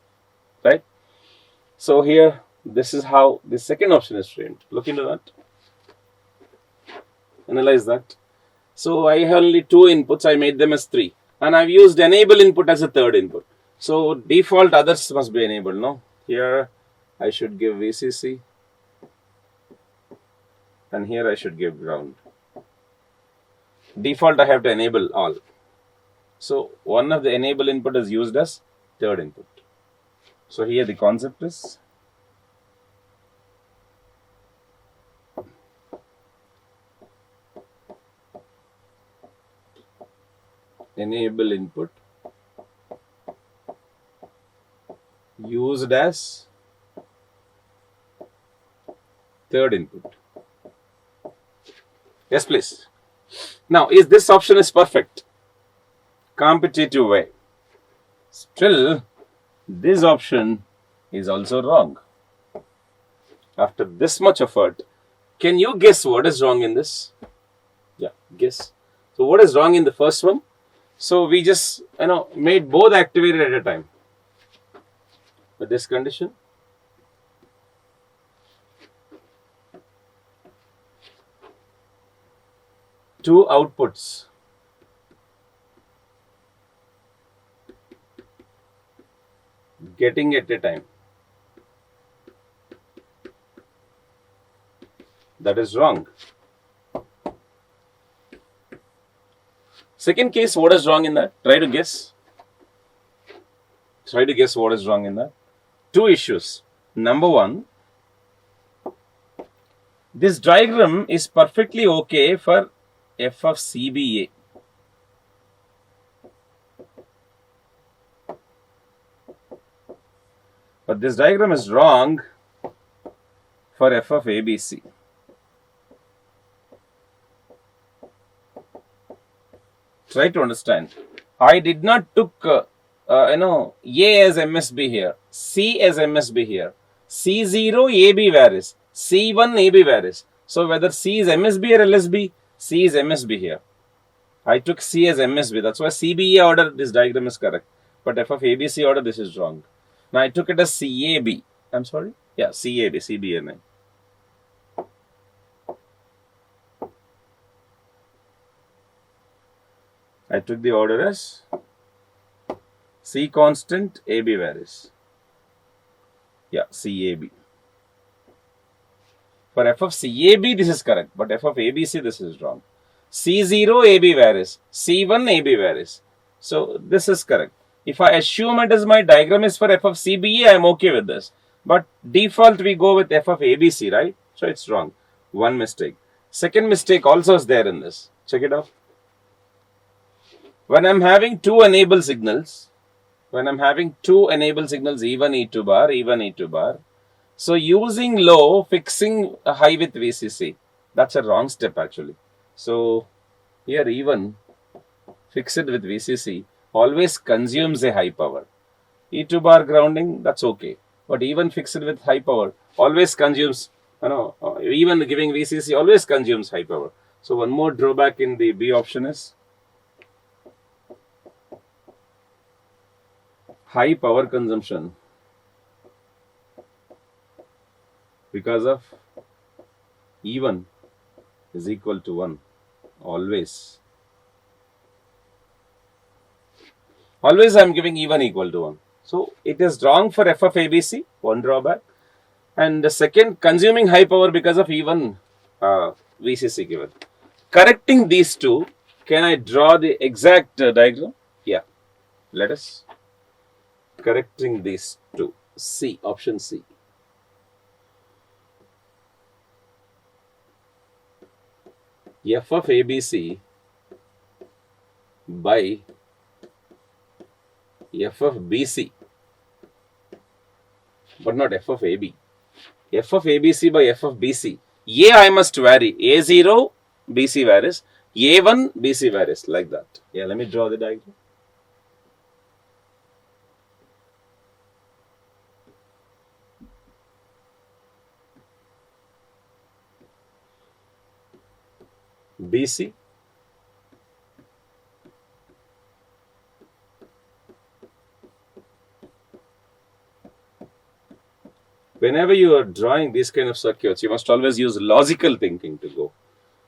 right? So here, this is how the second option is framed. Look into that. Analyze that. So I have only 2 inputs, I made them as 3. And I've used enable input as a third input. So default others must be enabled, no? Here I should give VCC. And here I should give ground. Default I have to enable all. So one of the enable input is used as third input. So here the concept is enable input used as third input. Yes, please. Now, is this option is perfect? Competitive way. Still, this option is also wrong. After this much effort, can you guess what is wrong in this? Yeah, guess. So what is wrong in the first one? So we just made both activated at a time. With this condition, two outputs getting at a time. That is wrong. Second case, what is wrong in that? Try to guess. Try to guess what is wrong in that. Two issues. Number one, this diagram is perfectly okay for f of CBA. But this diagram is wrong for f of ABC. Try to understand. I did not took A as MSB here, C as MSB here, C0 AB varies, C1 AB varies. So whether C is MSB or LSB, C is MSB here. I took C as MSB. That's why CBA order this diagram is correct. But f of ABC order this is wrong. Now I took it as CAB. I'm sorry. Yeah, CAB, CBA9. I took the order as C constant, AB varies. Yeah, CAB. For f of CAB, this is correct. But f of ABC, this is wrong. C0, AB varies. C1, AB varies. So, this is correct. If I assume it as my diagram is for f of CBA, I am okay with this. But default, we go with f of ABC, right? So, it's wrong. One mistake. Second mistake also is there in this. Check it out. When I'm having two enable signals, E1, E2 bar, E1, E2 bar. So using low, fixing a high with VCC. That's a wrong step actually. So here E1, fix it with VCC, always consumes a high power. E2 bar grounding, that's okay. But E1 fixed with high power, always consumes Even giving VCC always consumes high power. So one more drawback in the B option is high power consumption because of E1 is equal to 1 always. Always I am giving E1 equal to 1. So it is wrong for f of ABC, one drawback. And the second, consuming high power because of E1 VCC given. Correcting these two, can I draw the exact diagram? Yeah, let us. Correcting these two. C, option C. F of ABC by F of BC, but not F of AB. F of ABC by F of BC. A I must vary. A0, BC varies. A1, BC varies. Like that. Yeah, let me draw the diagram. BC. Whenever you are drawing these kind of circuits, you must always use logical thinking to go.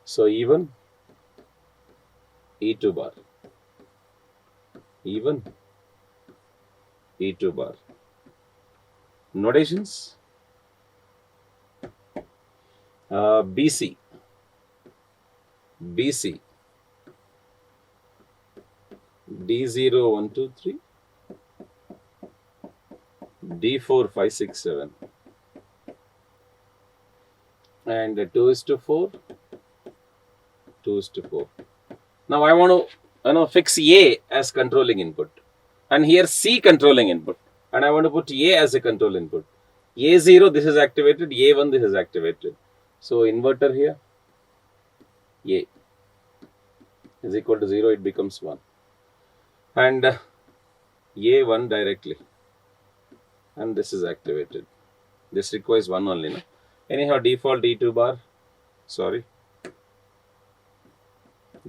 So even E2 bar, even E2 bar. Notations. BC, BC, D0, 1, 2, 3, D4, 5, 6, 7. And 2:4, 2:4. Now I want to fix A as controlling input, and here C controlling input, and I want to put A as a control input. A0 this is activated, A1 this is activated. So inverter here, A is equal to 0, it becomes 1, and A1 directly, and this is activated. This requires 1 only, no? Anyhow, default D2 bar, sorry,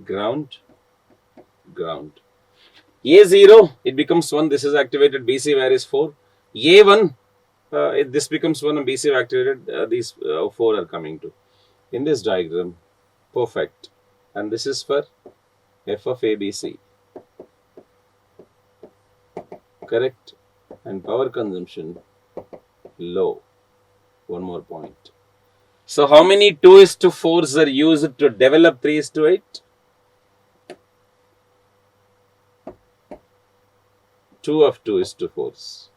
ground, ground. A0, it becomes 1, this is activated, BC varies 4. A1, this becomes 1 and BC activated, these 4 are coming to. In this diagram, perfect. And this is for F of ABC. Correct. And power consumption, low. One more point. So how many 2:4s are used to develop 3:8? 2 of 2:4s.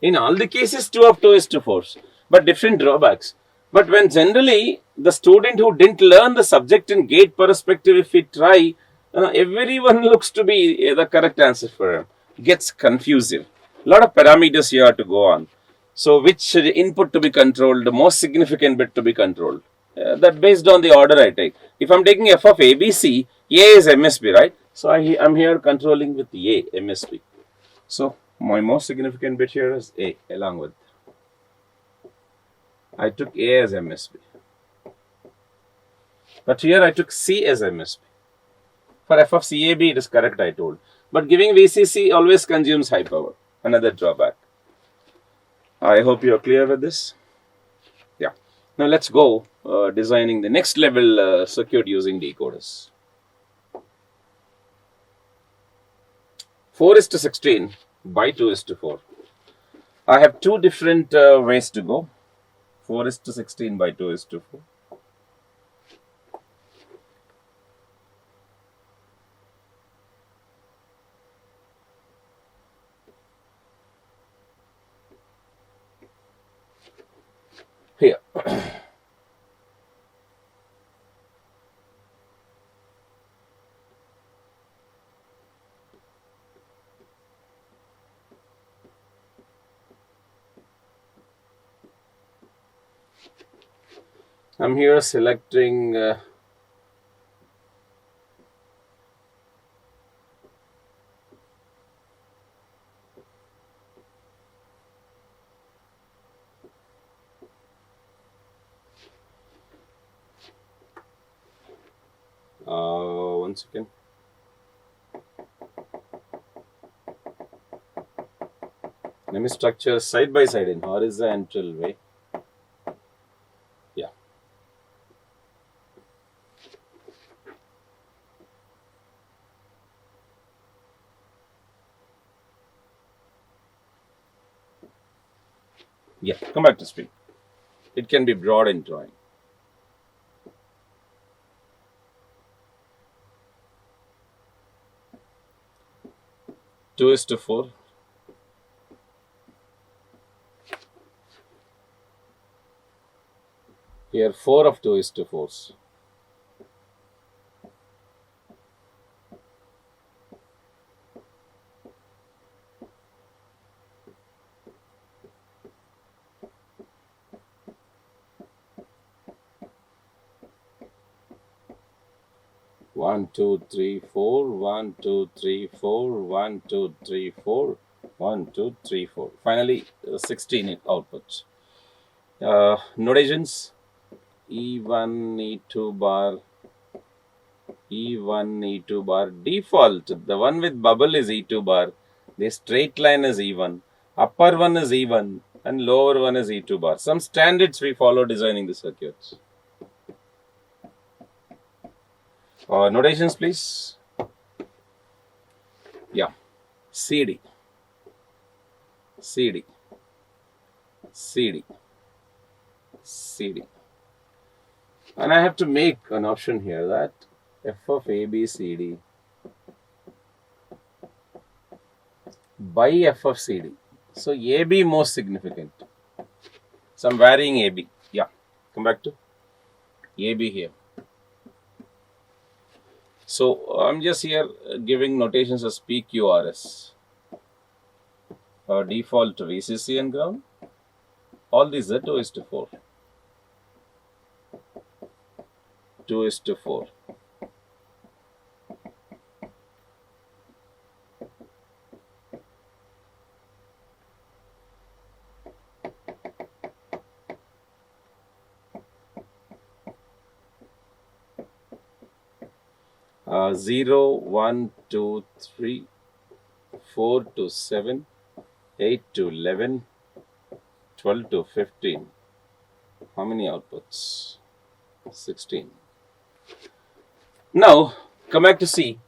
In all the cases, 2 of 2:4s, but different drawbacks. But when generally the student who didn't learn the subject in gate perspective, if we try, everyone looks to be the correct answer for him. Gets confusing. A lot of parameters you have to go on. So which input to be controlled, the most significant bit to be controlled. That based on the order I take. If I'm taking F of ABC, A is MSB, right? So I'm here controlling with A, MSB. So my most significant bit here is A along with. I took A as MSB. But here I took C as MSB. For F of CAB it is correct, I told. But giving VCC always consumes high power. Another drawback. I hope you are clear with this. Yeah. Now let's go designing the next level circuit using decoders. 4:16 by 2:4. I have two different ways to go. 4:16 by 2:4. Here. I'm here selecting 1 second. Let me structure side by side in horizontal way. Yeah. Yeah, come back to speed. It can be broad in drawing. Two is to 4. Here 4 of 2 is to 4s. One, two, three, four. 1, 2, 3, 4. 1, 2, 3, 4. 1, 2, 3, 4. Finally, 16 in output. Notations: E1, E2 bar, E1, E2 bar. Default, the one with bubble is E2 bar. The straight line is E1. Upper one is E1 and lower one is E2 bar. Some standards we follow designing the circuits. Notations, please. Yeah. CD, CD, CD, CD. And I have to make an option here that f of A, B, C, D by f of C, D. So AB most significant. So I'm varying AB. Yeah. Come back to AB here. So I'm just here giving notations as PQRS. Default VCC and ground. All these are 2 is to 4. 2 is to 4. Uh, 0, 1, 2, 3, 4 to 7, 8 to 11, 12 to 15. How many outputs? 16. Now, come back to C.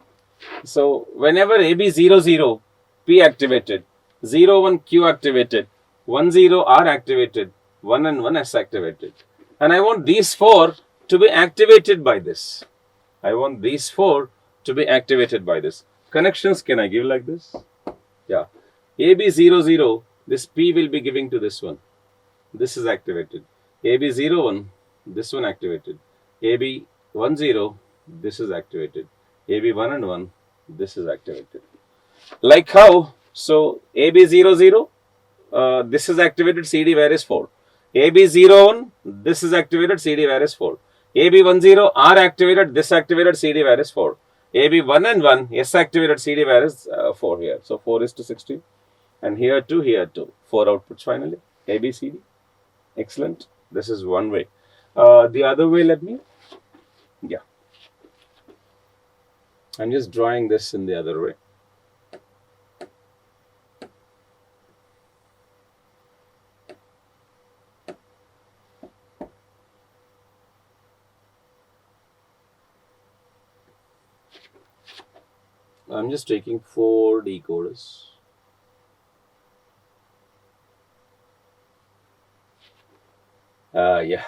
So, whenever AB 0, 0, P activated, 0, 1, Q activated, 1, 0, R activated, 1 and 1 S activated. And I want these 4 to be activated by this. I want these 4 to be activated by this. Connections can I give like this? Yeah. AB 0, 0, this P will be giving to this one. This is activated. AB 0, 1, this one activated. AB 1, 0, this is activated. AB 1 and 1, this is activated. Like how? So, AB 0, 0, this is activated, CD where is 4. AB 0, 1, this is activated, CD where is 4. AB 1, 0, R activated, this activated, CD where is 4. AB 1 and 1, S activated, CD where is 4 here. So, 4 is to 16. And here 2, here 2. 4 outputs finally. A, B, C, D. Excellent. This is one way. The other way, let me. Yeah. I'm just drawing this in the other way. I'm just taking 4 decoders. Yeah.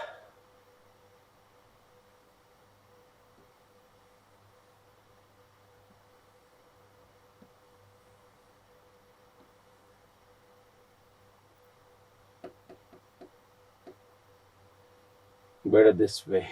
Better this way.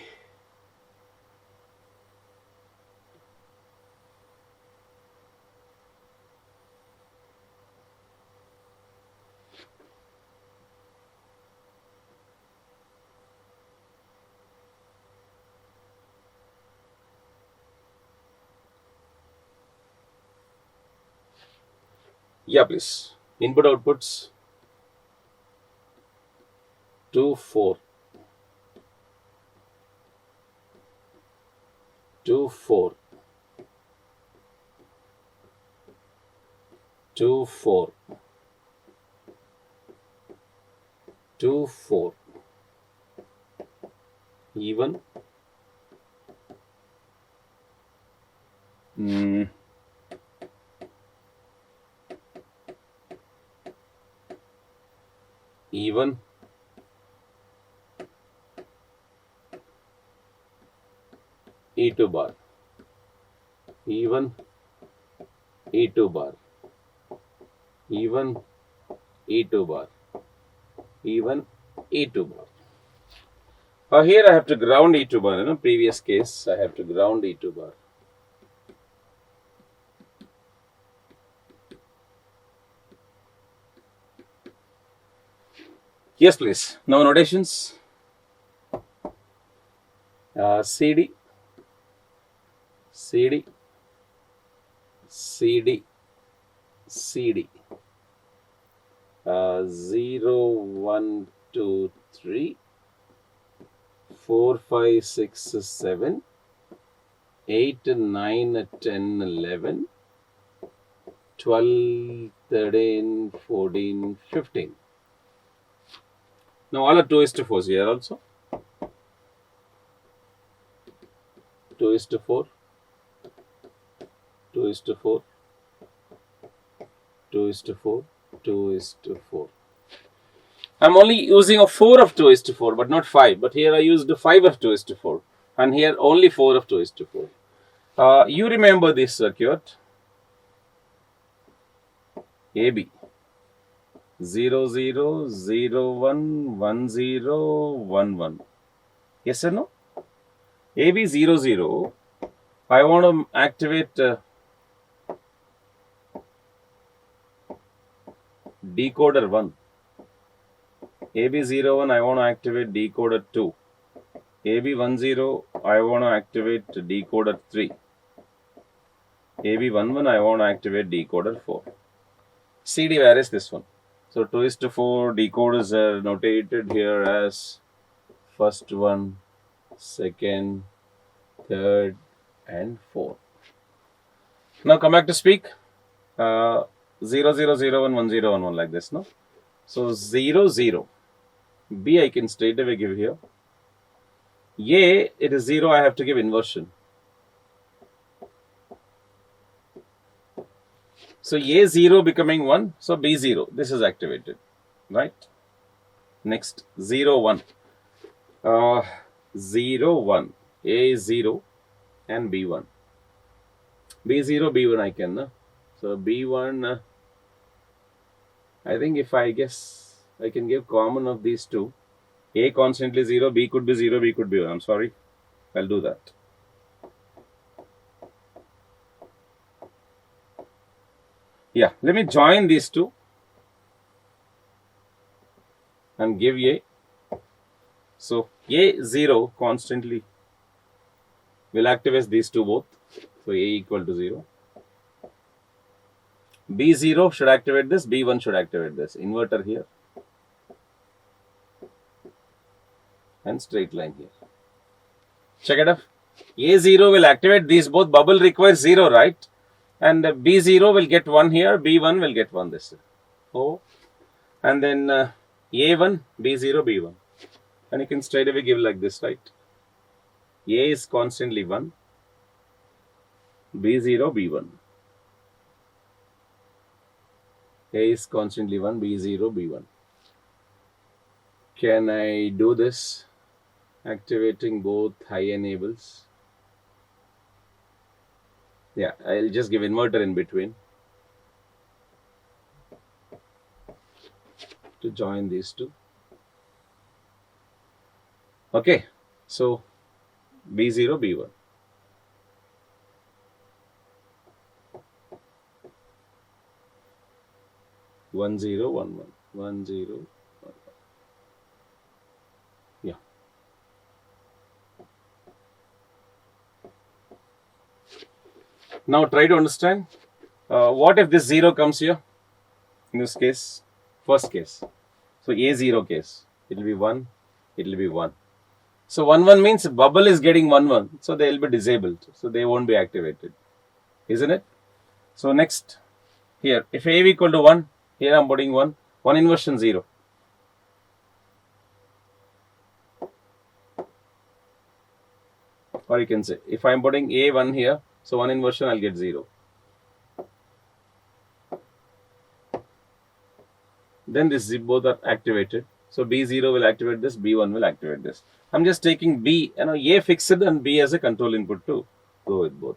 Yeah, please. Input outputs 2, 4. 2, 4. 2, 4. 2, 4. Even. Even. E2 bar. Even. E2 bar. Even. E2 bar. Even. E2 bar. Here I have to ground E2 bar. In the previous case, I have to ground E2 bar. Yes, please. Now notations. CD, CD, CD, CD. 0, 1, 2, 3, 4, 5, 6, 7, 8, 9, 10, 11, 12, 13, 14, 15. Now all are 2:4 here also. 2:4, 2:4, 2:4, 2:4. I'm only using a 4 of 2:4, but not 5. But here I used 5 of 2:4, and here only 4 of 2:4. You remember this circuit? AB 0, 0, 0, 1, 1, 0, 1, 1. Yes or no? AB 0, 0. I want to activate decoder 1. AB 0, 1, I want to activate decoder 2. AB 1, 0, I want to activate decoder 3. AB 1, 1, I want to activate decoder 4. CD, where is this one? So 2:4 decoders are notated here as first one, second, third, and fourth. Now come back to speak. 0, 0, 0, 1, 1, 0, 1, 1 like this, no? So 0, 0. B I can straight away give here. A, it is 0, I have to give inversion. So A0 becoming 1, so B0, this is activated, right? Next, 0, 1. 0, 1, A0 and B1. B0, B1 I can, no? So B1, I think if I guess I can give common of these two. A constantly 0, B could be 0, B could be 1. I'm sorry, I'll do that. Yeah, let me join these two and give A. So A0 constantly will activate these two both. So A equal to 0. B0 should activate this, B1 should activate this. Inverter here. And straight line here. Check it out. A0 will activate these both. Bubble requires 0, right? And B0 will get 1 here. B1 will get 1 this. Oh. And then A1, B0, B1. And you can straight away give like this, right? A is constantly 1. B0, B1. A is constantly 1, B0, B1. Can I do this? Activating both high enables. Yeah, I'll just give inverter in between to join these two. Okay, so B0, B1. One zero one one 1 0 1 1. Yeah. Now try to understand. What if this 0 comes here? In this case, first case. So A0 case, it will be 1, it will be 1. So 1 1 means bubble is getting 1 1. So they will be disabled. So they won't be activated. Isn't it? So next, Here, if A equal to 1, here I am putting 1, 1 inversion 0. Or you can say, if I am putting A1 here, so 1 inversion I'll get 0. Then this both are activated. So B0 will activate this, B1 will activate this. I'm just taking B, A fixed and B as a control input to go with both.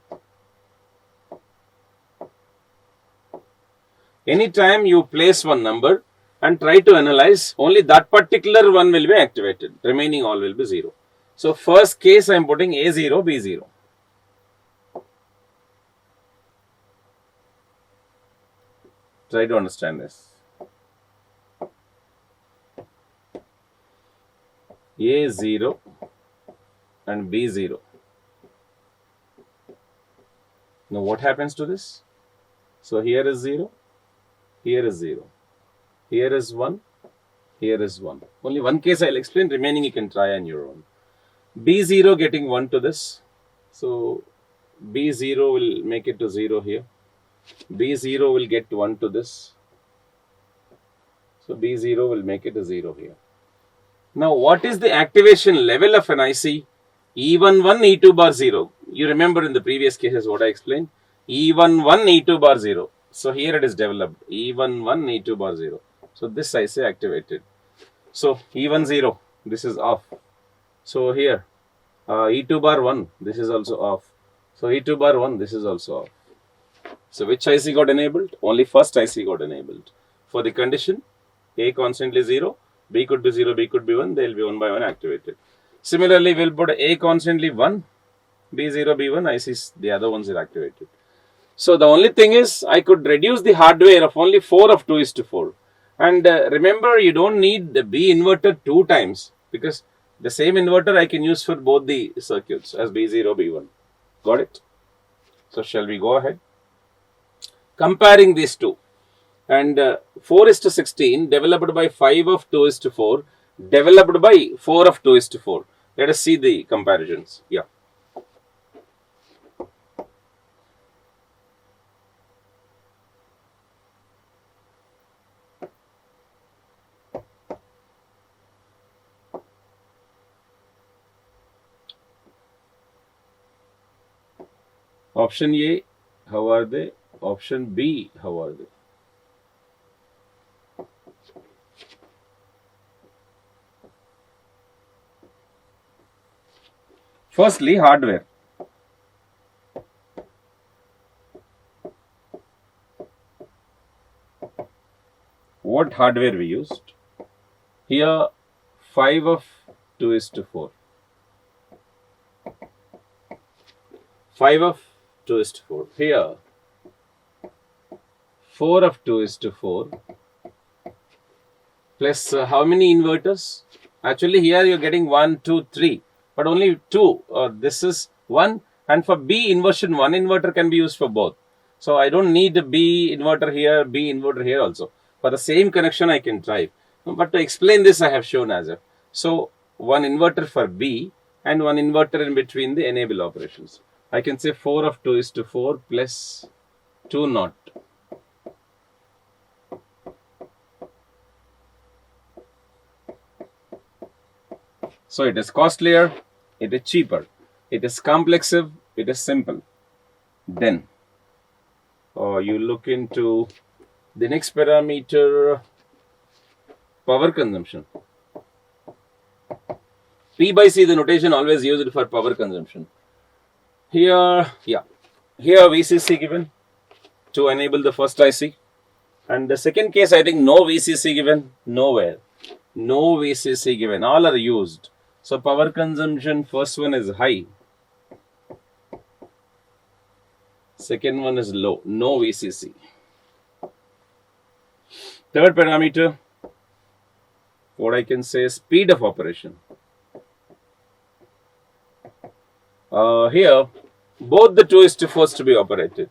Anytime you place one number and try to analyze, only that particular one will be activated. Remaining all will be 0. So first case I am putting A0, B0. Try to understand this. A0 and B0. Now what happens to this? So here is 0, here is 0, here is 1, here is 1. Only one case I'll explain, remaining you can try on your own. B0 getting 1 to this. So B0 will make it to 0 here. B0 will get 1 to this. So B0 will make it to 0 here. Now, what is the activation level of an IC? E11, E2 bar 0. You remember in the previous cases what I explained? E11, E2 bar 0. So, here it is developed. E11, E2 bar 0. So, this IC activated. So, E10, this is off. So, here E2 bar 1, this is also off. So, E2 bar 1, this is also off. So, which IC got enabled? Only first IC got enabled. For the condition, A constantly 0. B could be 0, B could be 1, they will be 1 by 1 activated. Similarly, we will put A constantly 1, B0, B1, ICs, the other ones are activated. So, the only thing is, I could reduce the hardware of only 4 of 2:4. And remember, you don't need the B inverter 2 times, because the same inverter I can use for both the circuits as B0, B1. Got it? So, shall we go ahead? Comparing these two. And 4:16 developed by 5 of 2:4, developed by 4 of 2:4. Let us see the comparisons. Yeah. Option A, how are they? Option B, how are they? Firstly, hardware. What hardware we used? Here, 5 of 2:4. 5 of 2:4. Here, 4 of 2:4. Plus how many inverters? Actually, here you're getting 1, 2, 3. But only 2. This is 1. And for B inversion, 1 inverter can be used for both. So I don't need a B inverter here, B inverter here also. For the same connection, I can drive. But to explain this, I have shown as a. So 1 inverter for B and 1 inverter in between the enable operations. I can say 4 of 2:4 plus 2 not. So it is costlier, it is cheaper, it is complexive, it is simple. Then you look into the next parameter, power consumption. P by C, the notation always used for power consumption. Here, yeah, here VCC given to enable the first IC. And the second case, I think no VCC given, nowhere. No VCC given, all are used. So power consumption, first one is high. Second one is low, no VCC. Third parameter, what I can say is speed of operation. Here, both the 2:4s to be operated.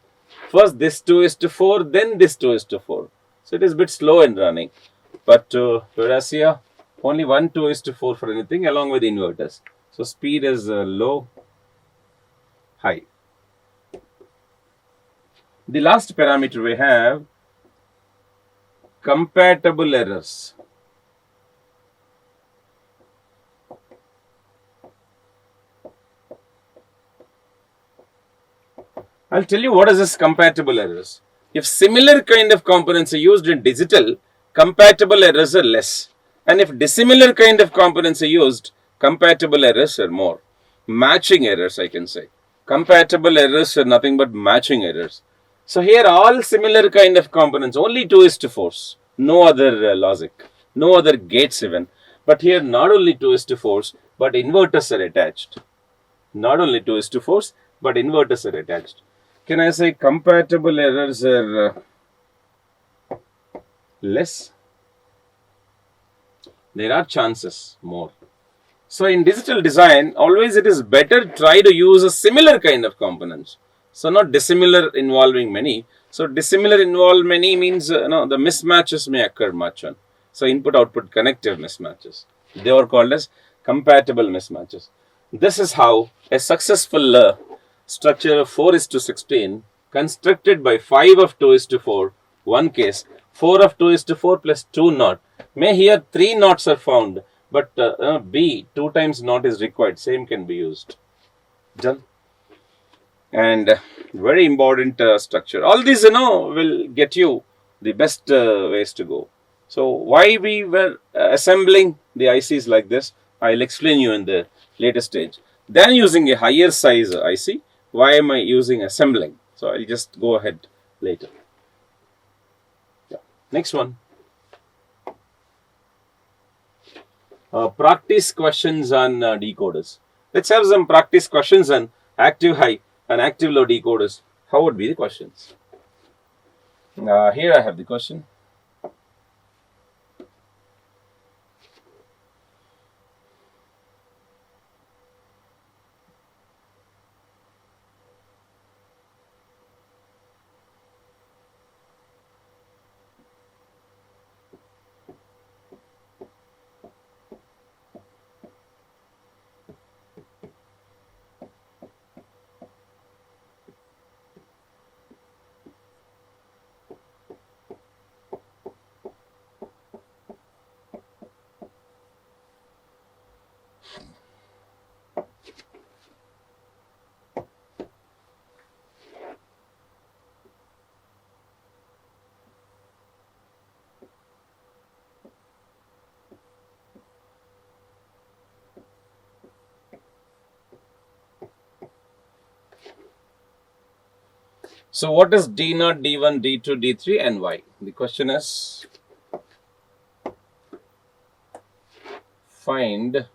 First this 2:4, then this 2:4. So it is a bit slow in running. But whereas here, only 1 2:4 for anything along with inverters. So speed is low, high. The last parameter we have compatible errors. I'll tell you what is this compatible errors. If similar kind of components are used in digital, compatible errors are less. And if dissimilar kind of components are used, compatible errors are more. Matching errors, I can say. Compatible errors are nothing but matching errors. So here all similar kind of components, only 2:4. No other logic, no other gates even. But here not only 2:4, but inverters are attached. Not only 2:4, but inverters are attached. Can I say compatible errors are less? There are chances more. So in digital design, always it is better try to use a similar kind of components. So not dissimilar involving many. So dissimilar involve many means the mismatches may occur much on. So input output connective mismatches. They are called as compatible mismatches. This is how a successful structure of 4:16 constructed by 5 of 2:4, one case, 4 of 2:4 plus 2 not. May here 3 knots are found, but B 2 times knot is required. Same can be used. Done. And very important structure. All these will get you the best ways to go. So why we were assembling the ICs like this, I'll explain you in the later stage. Then using a higher size IC, why am I using assembling? So I'll just go ahead later. Yeah. Next one. Practice questions on decoders. Let's have some practice questions on active high and active low decoders. How would be the questions? Here I have the question. So what is D0, D1, D2, D3 and why? The question is find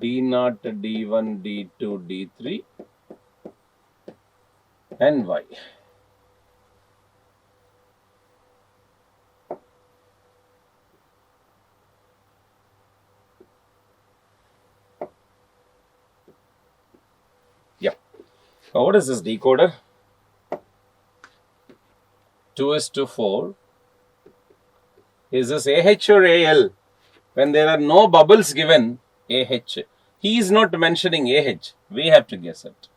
D0, D1, D2, D3 and why? What is this decoder? 2:4. Is this AH or AL? When there are no bubbles given, AH. He is not mentioning AH. We have to guess it.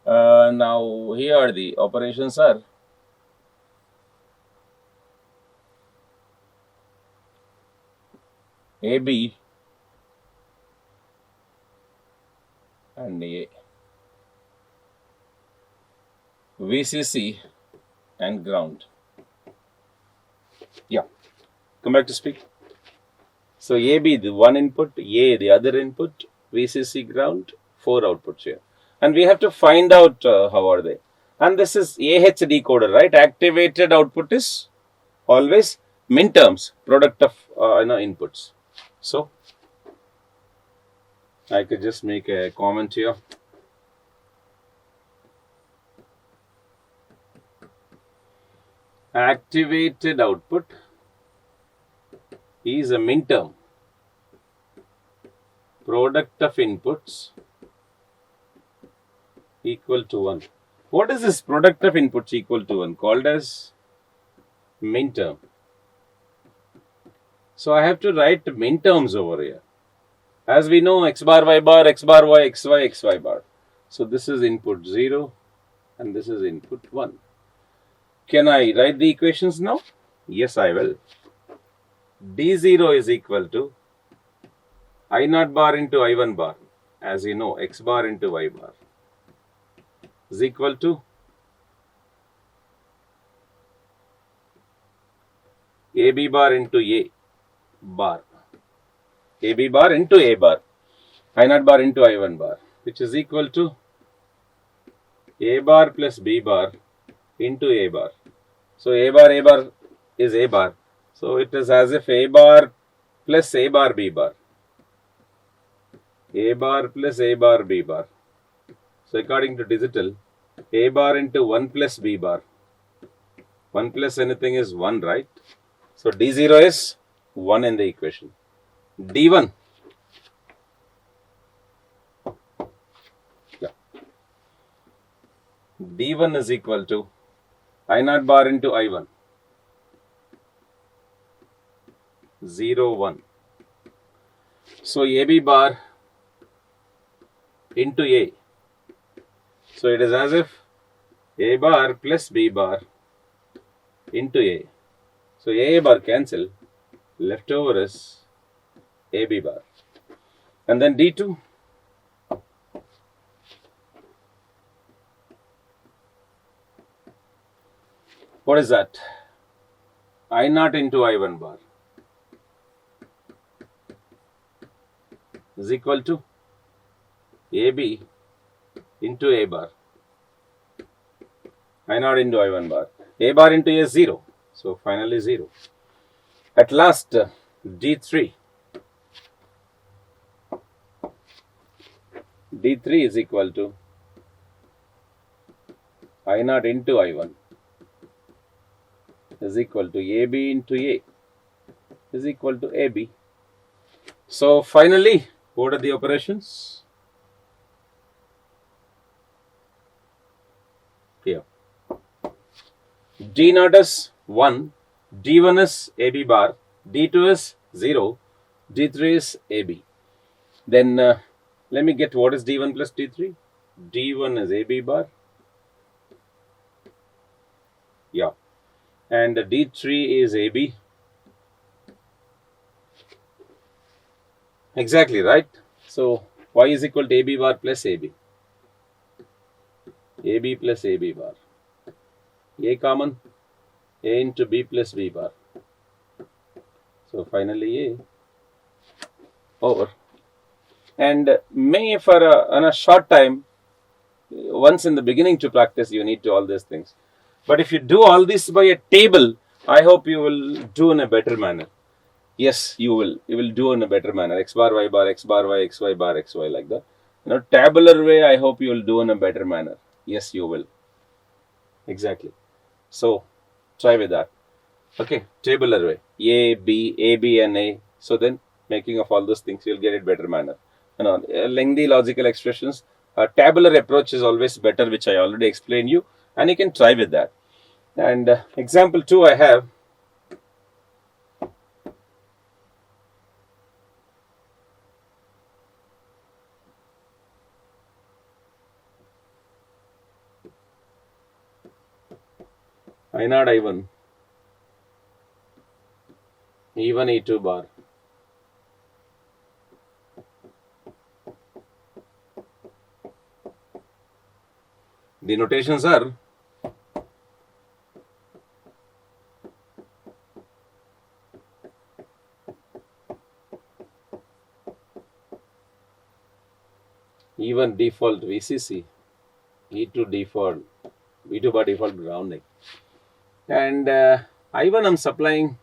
Now, here the operations are AB and A. VCC and ground. Yeah, come back to speak. So AB the one input, A the other input, VCC ground, 4 outputs here. And we have to find out how are they. And this is AH decoder, right? Activated output is always min terms, product of inputs. So I could just make a comment here. Activated output is a min term, product of inputs equal to 1. What is this product of inputs equal to 1? Called as min term. So I have to write min terms over here. As we know, x bar, y bar, x bar, y, xy, xy bar. So this is input 0 and this is input 1. Can I write the equations now? Yes, I will. D0 is equal to I naught bar into I1 bar. As you know, X bar into Y bar is equal to AB bar into A bar. AB bar into A bar. I naught bar into I1 bar, which is equal to A bar plus B bar into A bar. So A bar is A bar. So it is as if A bar plus A bar B bar. A bar plus A bar B bar. So according to digital, A bar into 1 plus B bar. 1 plus anything is 1, right? So D0 is 1 in the equation. D1. Yeah. D1 is equal to I naught bar into I1. 0, 1. So AB bar into A. So it is as if A bar plus B bar into A. So A bar cancel. Left over is AB bar. And then D2. What is that? I naught into I1 bar is equal to AB into A bar. I naught into I1 bar. A bar into A is 0. So finally 0. At last, D3. D3 is equal to I naught into I1 is equal to AB into A is equal to AB. So finally, what are the operations? Here. D0 is 1, D1 is AB bar, D2 is 0, D3 is AB. Then let me get what is D1 plus D3. D1 is AB bar. Yeah. And D3 is AB. Exactly, right? So Y is equal to AB bar plus AB. AB plus AB bar. A common, A into B plus B bar. So finally A over. And may for a short time, once in the beginning to practice, you need to all these things. But if you do all this by a table, I hope you will do in a better manner. Yes, you will. You will do in a better manner. X bar, Y bar, X bar, Y, X, Y bar, X, Y like that. Tabular way, I hope you will do in a better manner. Yes, you will. Exactly. So, try with that. Okay, tabular way. A, B, and A. So then, making of all those things, you'll get it better manner. Lengthy logical expressions. A tabular approach is always better, which I already explained you. And you can try with that. And example 2 I have. I naught I1, E1, E2 bar. The notations are E1 default VCC, E2 default, E2 bar default grounding. And I1 I'm supplying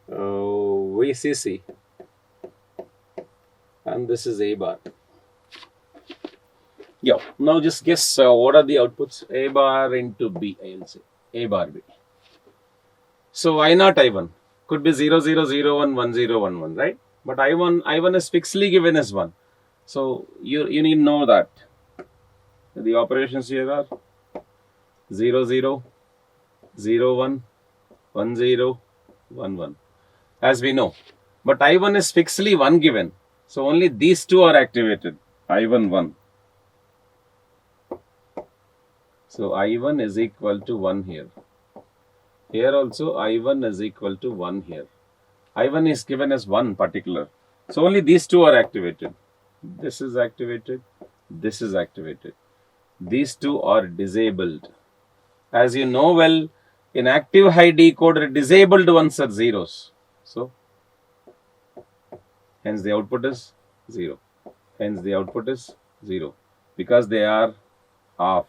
VCC, and this is A bar. Yeah, now just guess what are the outputs? A bar into B, I'll say A bar B. So I naught I1 could be 0, 0, 0, 1, 1, 0, 1, 1, right? But I1 is fixedly given as 1. So you need to know that the operations here are 0, 0, 0, 1, 1, 0, 1, 1, as we know. But I1 is fixedly 1 given. So only these two are activated. I1, 1. So I1 is equal to 1 here. Here also I1 is equal to 1 here. I1 is given as 1 particular. So only these two are activated. This is activated. This is activated. These two are disabled. As you know well, in active high decoder, disabled ones are zeros. So, hence the output is 0. Hence the output is 0 because they are off.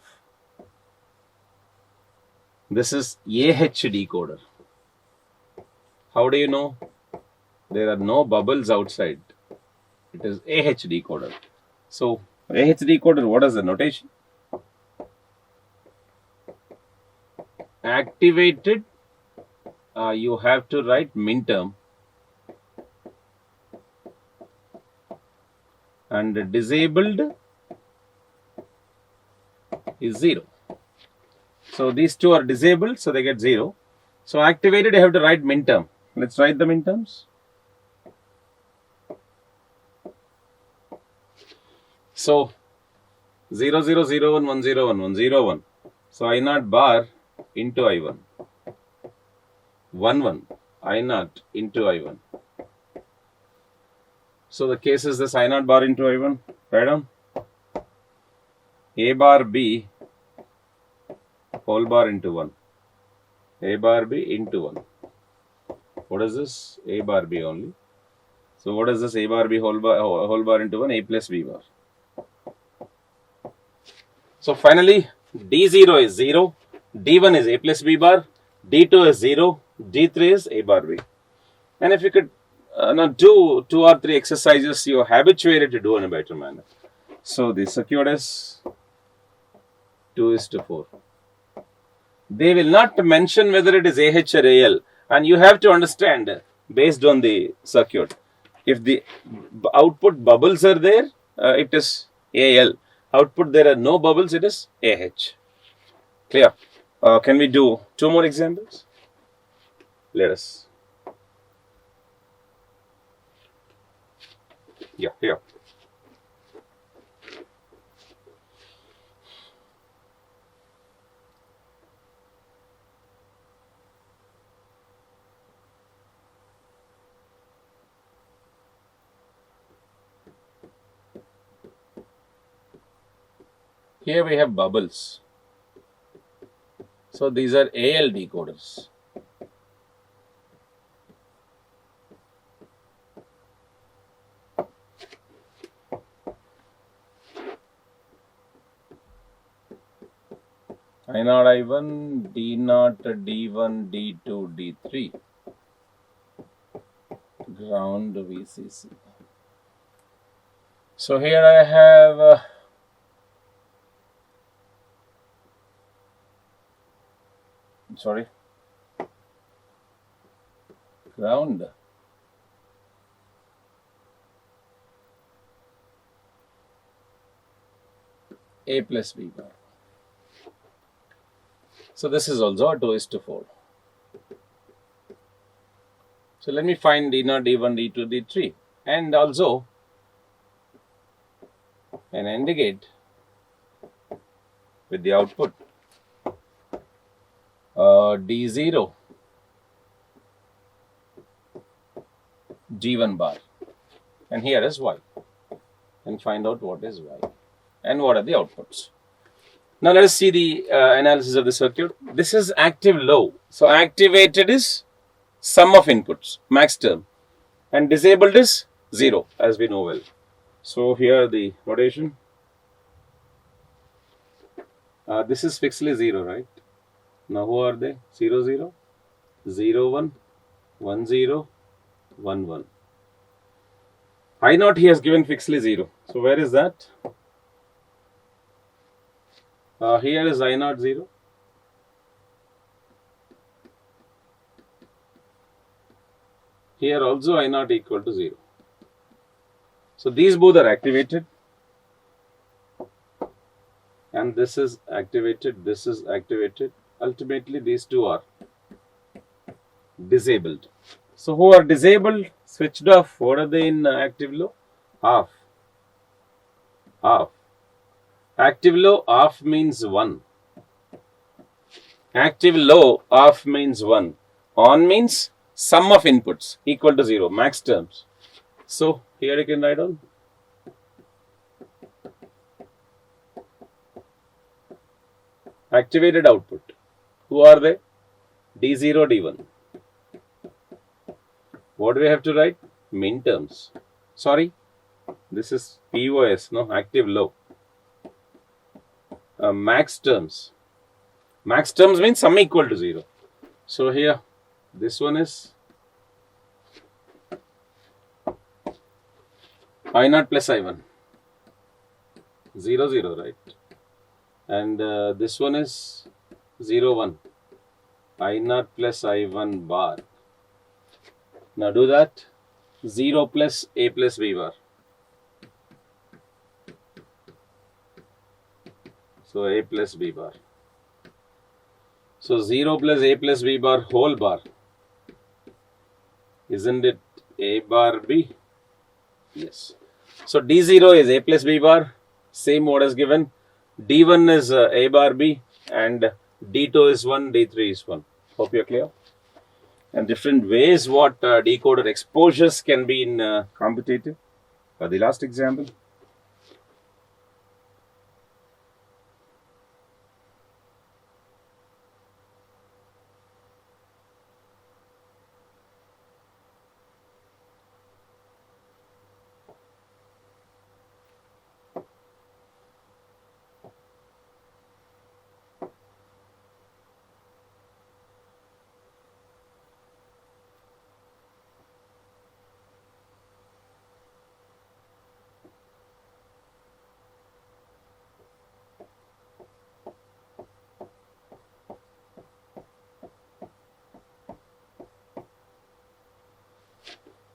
This is AH decoder. How do you know? There are no bubbles outside. It is AH decoder. So, AH decoder, what is the notation? Activated, you have to write min term, and disabled is 0. So these two are disabled, so they get 0. So activated, you have to write min term. Let's write the min terms. So 0 0 0 1 1 0 1 1 0 1. So I naught bar into I1. 1 1 I naught into I1. So the case is this I naught bar into I1. Write down. A bar B whole bar into 1. A bar B into 1. What is this? A bar B only. So what is this? A bar B whole bar into 1. A plus B bar. So finally, D0 is 0. D1 is A plus B bar. D2 is 0. D3 is A bar B. And if you could now do 2 or 3 exercises, you are habituated to do in a better manner. So the circuit is 2:4. They will not mention whether it is AH or AL, and you have to understand based on the circuit. If the output bubbles are there, it is AL. Output there are no bubbles, it is AH. Clear? Can we do 2 more examples? Let us. Yeah, here. Here we have bubbles. So these are AL decoders. I naught I1, D naught D1, D2, D3. Ground VCC. So here I have ground. A plus B bar. So this is also a 2:4. So let me find D0, D1, D2, D3, and also an AND gate with the output D0, G1 bar, and here is Y, and find out what is Y and what are the outputs. Now let us see the analysis of the circuit. This is active low. So activated is sum of inputs, max term, and disabled is 0, as we know well. So here the notation. This is fixedly 0, right? Now who are they? 0 0, 0 1, 1 0, 1 1. I naught he has given fixedly 0. So where is that? Here is I naught 0. Here also I naught equal to 0. So these both are activated. And this is activated, this is activated. Ultimately these two are disabled. So who are disabled, switched off, what are they in active low? Half. Half. Active low, half means 1. Active low, off means 1. On means sum of inputs equal to 0, max terms. So here you can write down activated output. Who are they? D0, D1. What do we have to write? Min terms. Sorry, this is POS, no? Active low. Max terms. Max terms means sum equal to 0. So here, this one is I0 plus I1. 0, 0, right? And this one is 0, 1. I0 plus I1 bar. Now do that. 0 plus A plus B bar. So A plus B bar. So 0 plus A plus B bar whole bar. Isn't it A bar B? Yes. So D0 is A plus B bar. Same what is given. D1 is A bar B. And D2 is 1. D3 is 1. Hope you're clear. And different ways what decoder exposures can be in competitive. For the last example.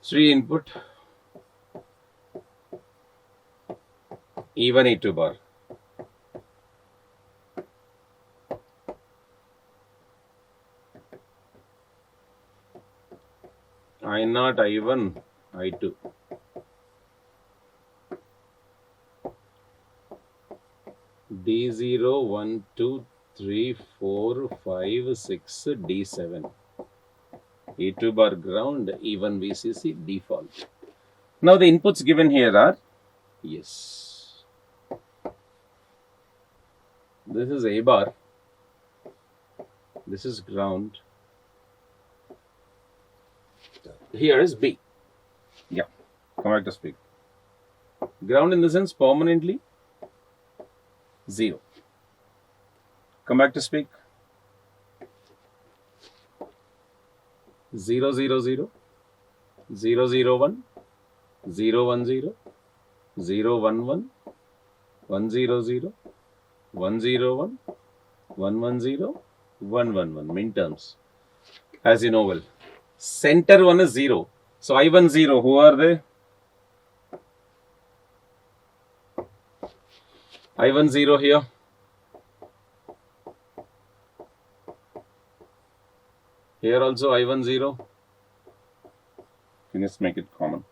Three input E1 E2 bar. I0 I1 I2. D0 1 2 3 4 5 6 D7. E2 bar ground, E1 VCC default. Now the inputs given here are, yes, this is A bar, this is ground, here is B. Yeah, come back to speak. Ground in the sense permanently 0. Come back to speak. 0 0 0 0 0 1 0 1 0 0 1 1 1 0 0 1 0 1 1 1 0 1 1 1 min terms, as you know well. Center one is 0. So I1 0. Who are they? I1 0 here. Here also I1 0. Can you just make it common?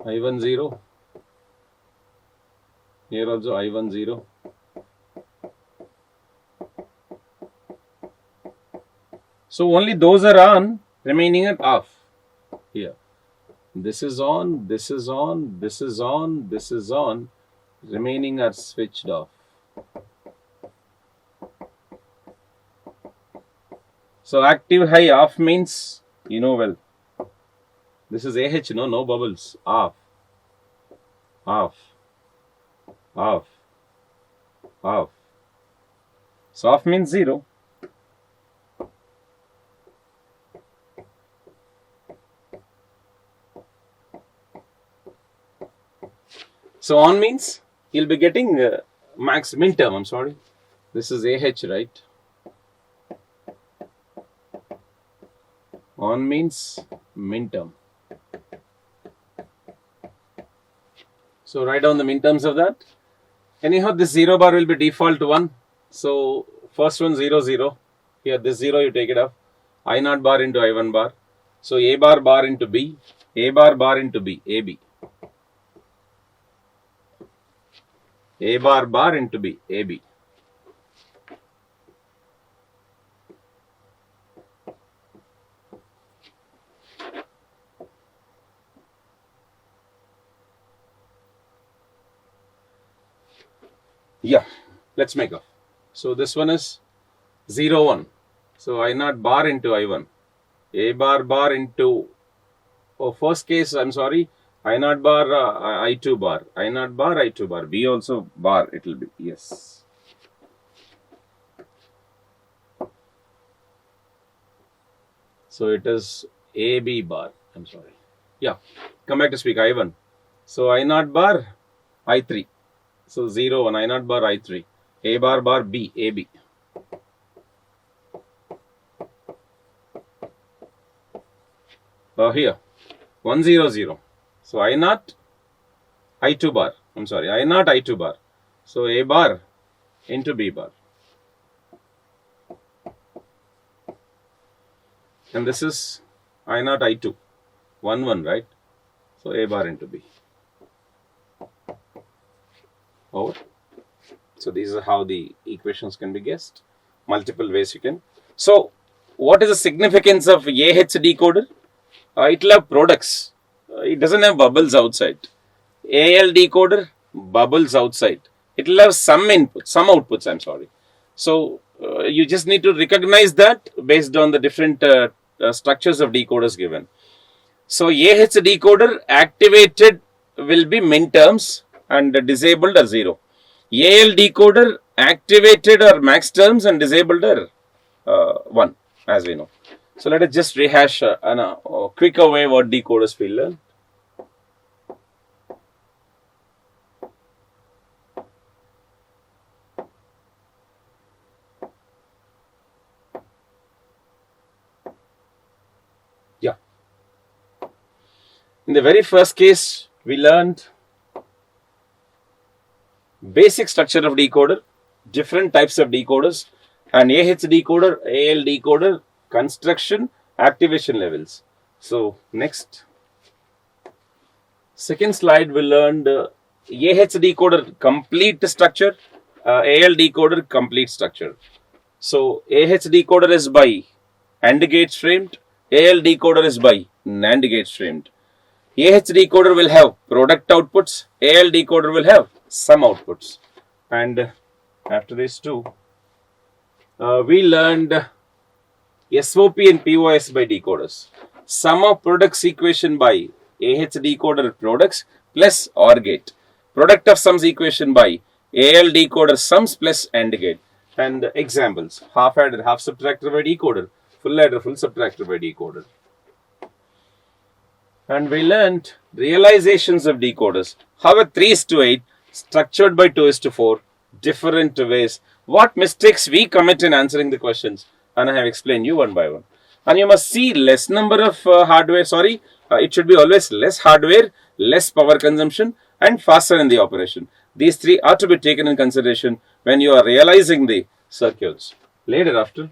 I1 0. Here also I1 0. So only those are on, remaining are off. Here. This is on, this is on, this is on, this is on. Remaining are switched off. So active high off means, you know well, this is AH, no bubbles, off, off, off, off. So off means 0. So on means you'll be getting max min term. I'm sorry. This is AH, right? On means min term. So write down the min terms of that. Anyhow, this 0 bar will be default 1. So first one 0 0. Here this 0 you take it off. I0 bar into I1 bar. So A bar bar into B. A bar bar into B. AB. A bar bar into B, AB. Yeah, let's make up. So this one is 0, 1. So I naught bar into I1. A bar bar into, first case, I'm sorry, I naught bar I2 bar. I naught bar I2 bar. B also bar it will be. Yes. So it is AB bar. I'm sorry. Yeah. Come back to speak I1. So I naught bar I3. So 0, 1. I naught bar I3. A bar bar B. AB. Here 1, 0, 0. So I naught I2 bar. I'm sorry. I naught I2 bar. So A bar into B bar. And this is I naught I2. 1, 1, right? So A bar into B. Over. So these are how the equations can be guessed. Multiple ways you can. So what is the significance of AH decoder? It will have products. It doesn't have bubbles outside. AL decoder, bubbles outside. It will have some inputs, some outputs, I'm sorry. So you just need to recognize that based on the different structures of decoders given. So AH decoder activated will be min terms and disabled are 0. AL decoder activated are max terms and disabled are 1, as we know. So let us just rehash a quicker way what decoders will learn. Yeah. In the very first case, we learned basic structure of decoder, different types of decoders, and AH decoder, AL decoder, construction, activation levels. So next, second slide we learned AH decoder complete structure, AL decoder complete structure. So AH decoder is by AND gates framed, AL decoder is by NAND gates framed. AH decoder will have product outputs, AL decoder will have some outputs. And after this too, we learned SOP and POS by decoders. Sum of products equation by AH decoder products plus OR gate. Product of sums equation by AL decoder sums plus AND gate. And examples, half adder, half subtractor by decoder, full adder, full subtractor by decoder. And we learned realizations of decoders. How a 3:8 structured by 2:4, different ways. What mistakes we commit in answering the questions, and I have explained you one by one. And you must see less number of hardware, it should be always less hardware, less power consumption, and faster in the operation. These three are to be taken in consideration when you are realizing the circuits. Later after,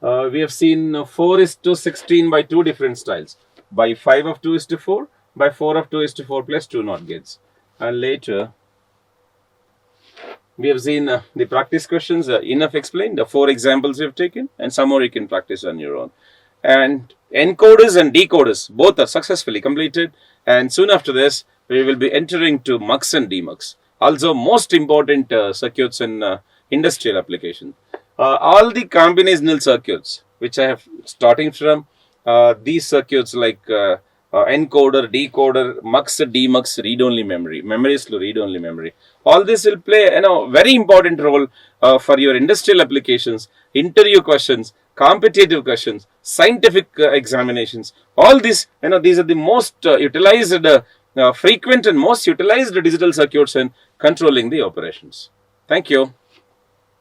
we have seen 4:16 by 2 different styles. By 5 of 2:4, by 4 of 2:4 plus 2 NOT gates. And later, we have seen the practice questions, enough explained, the 4 examples we have taken, and some more you can practice on your own. And encoders and decoders, both are successfully completed. And soon after this, we will be entering to mux and demux. Also, most important circuits in industrial application. All the combinational circuits, which I have starting from these circuits like encoder, decoder, mux, demux, read-only memory, memory is to read-only memory. All this will play very important role for your industrial applications, interview questions, competitive questions, scientific examinations. All this, these are the most utilized, frequent and most utilized digital circuits in controlling the operations. Thank you.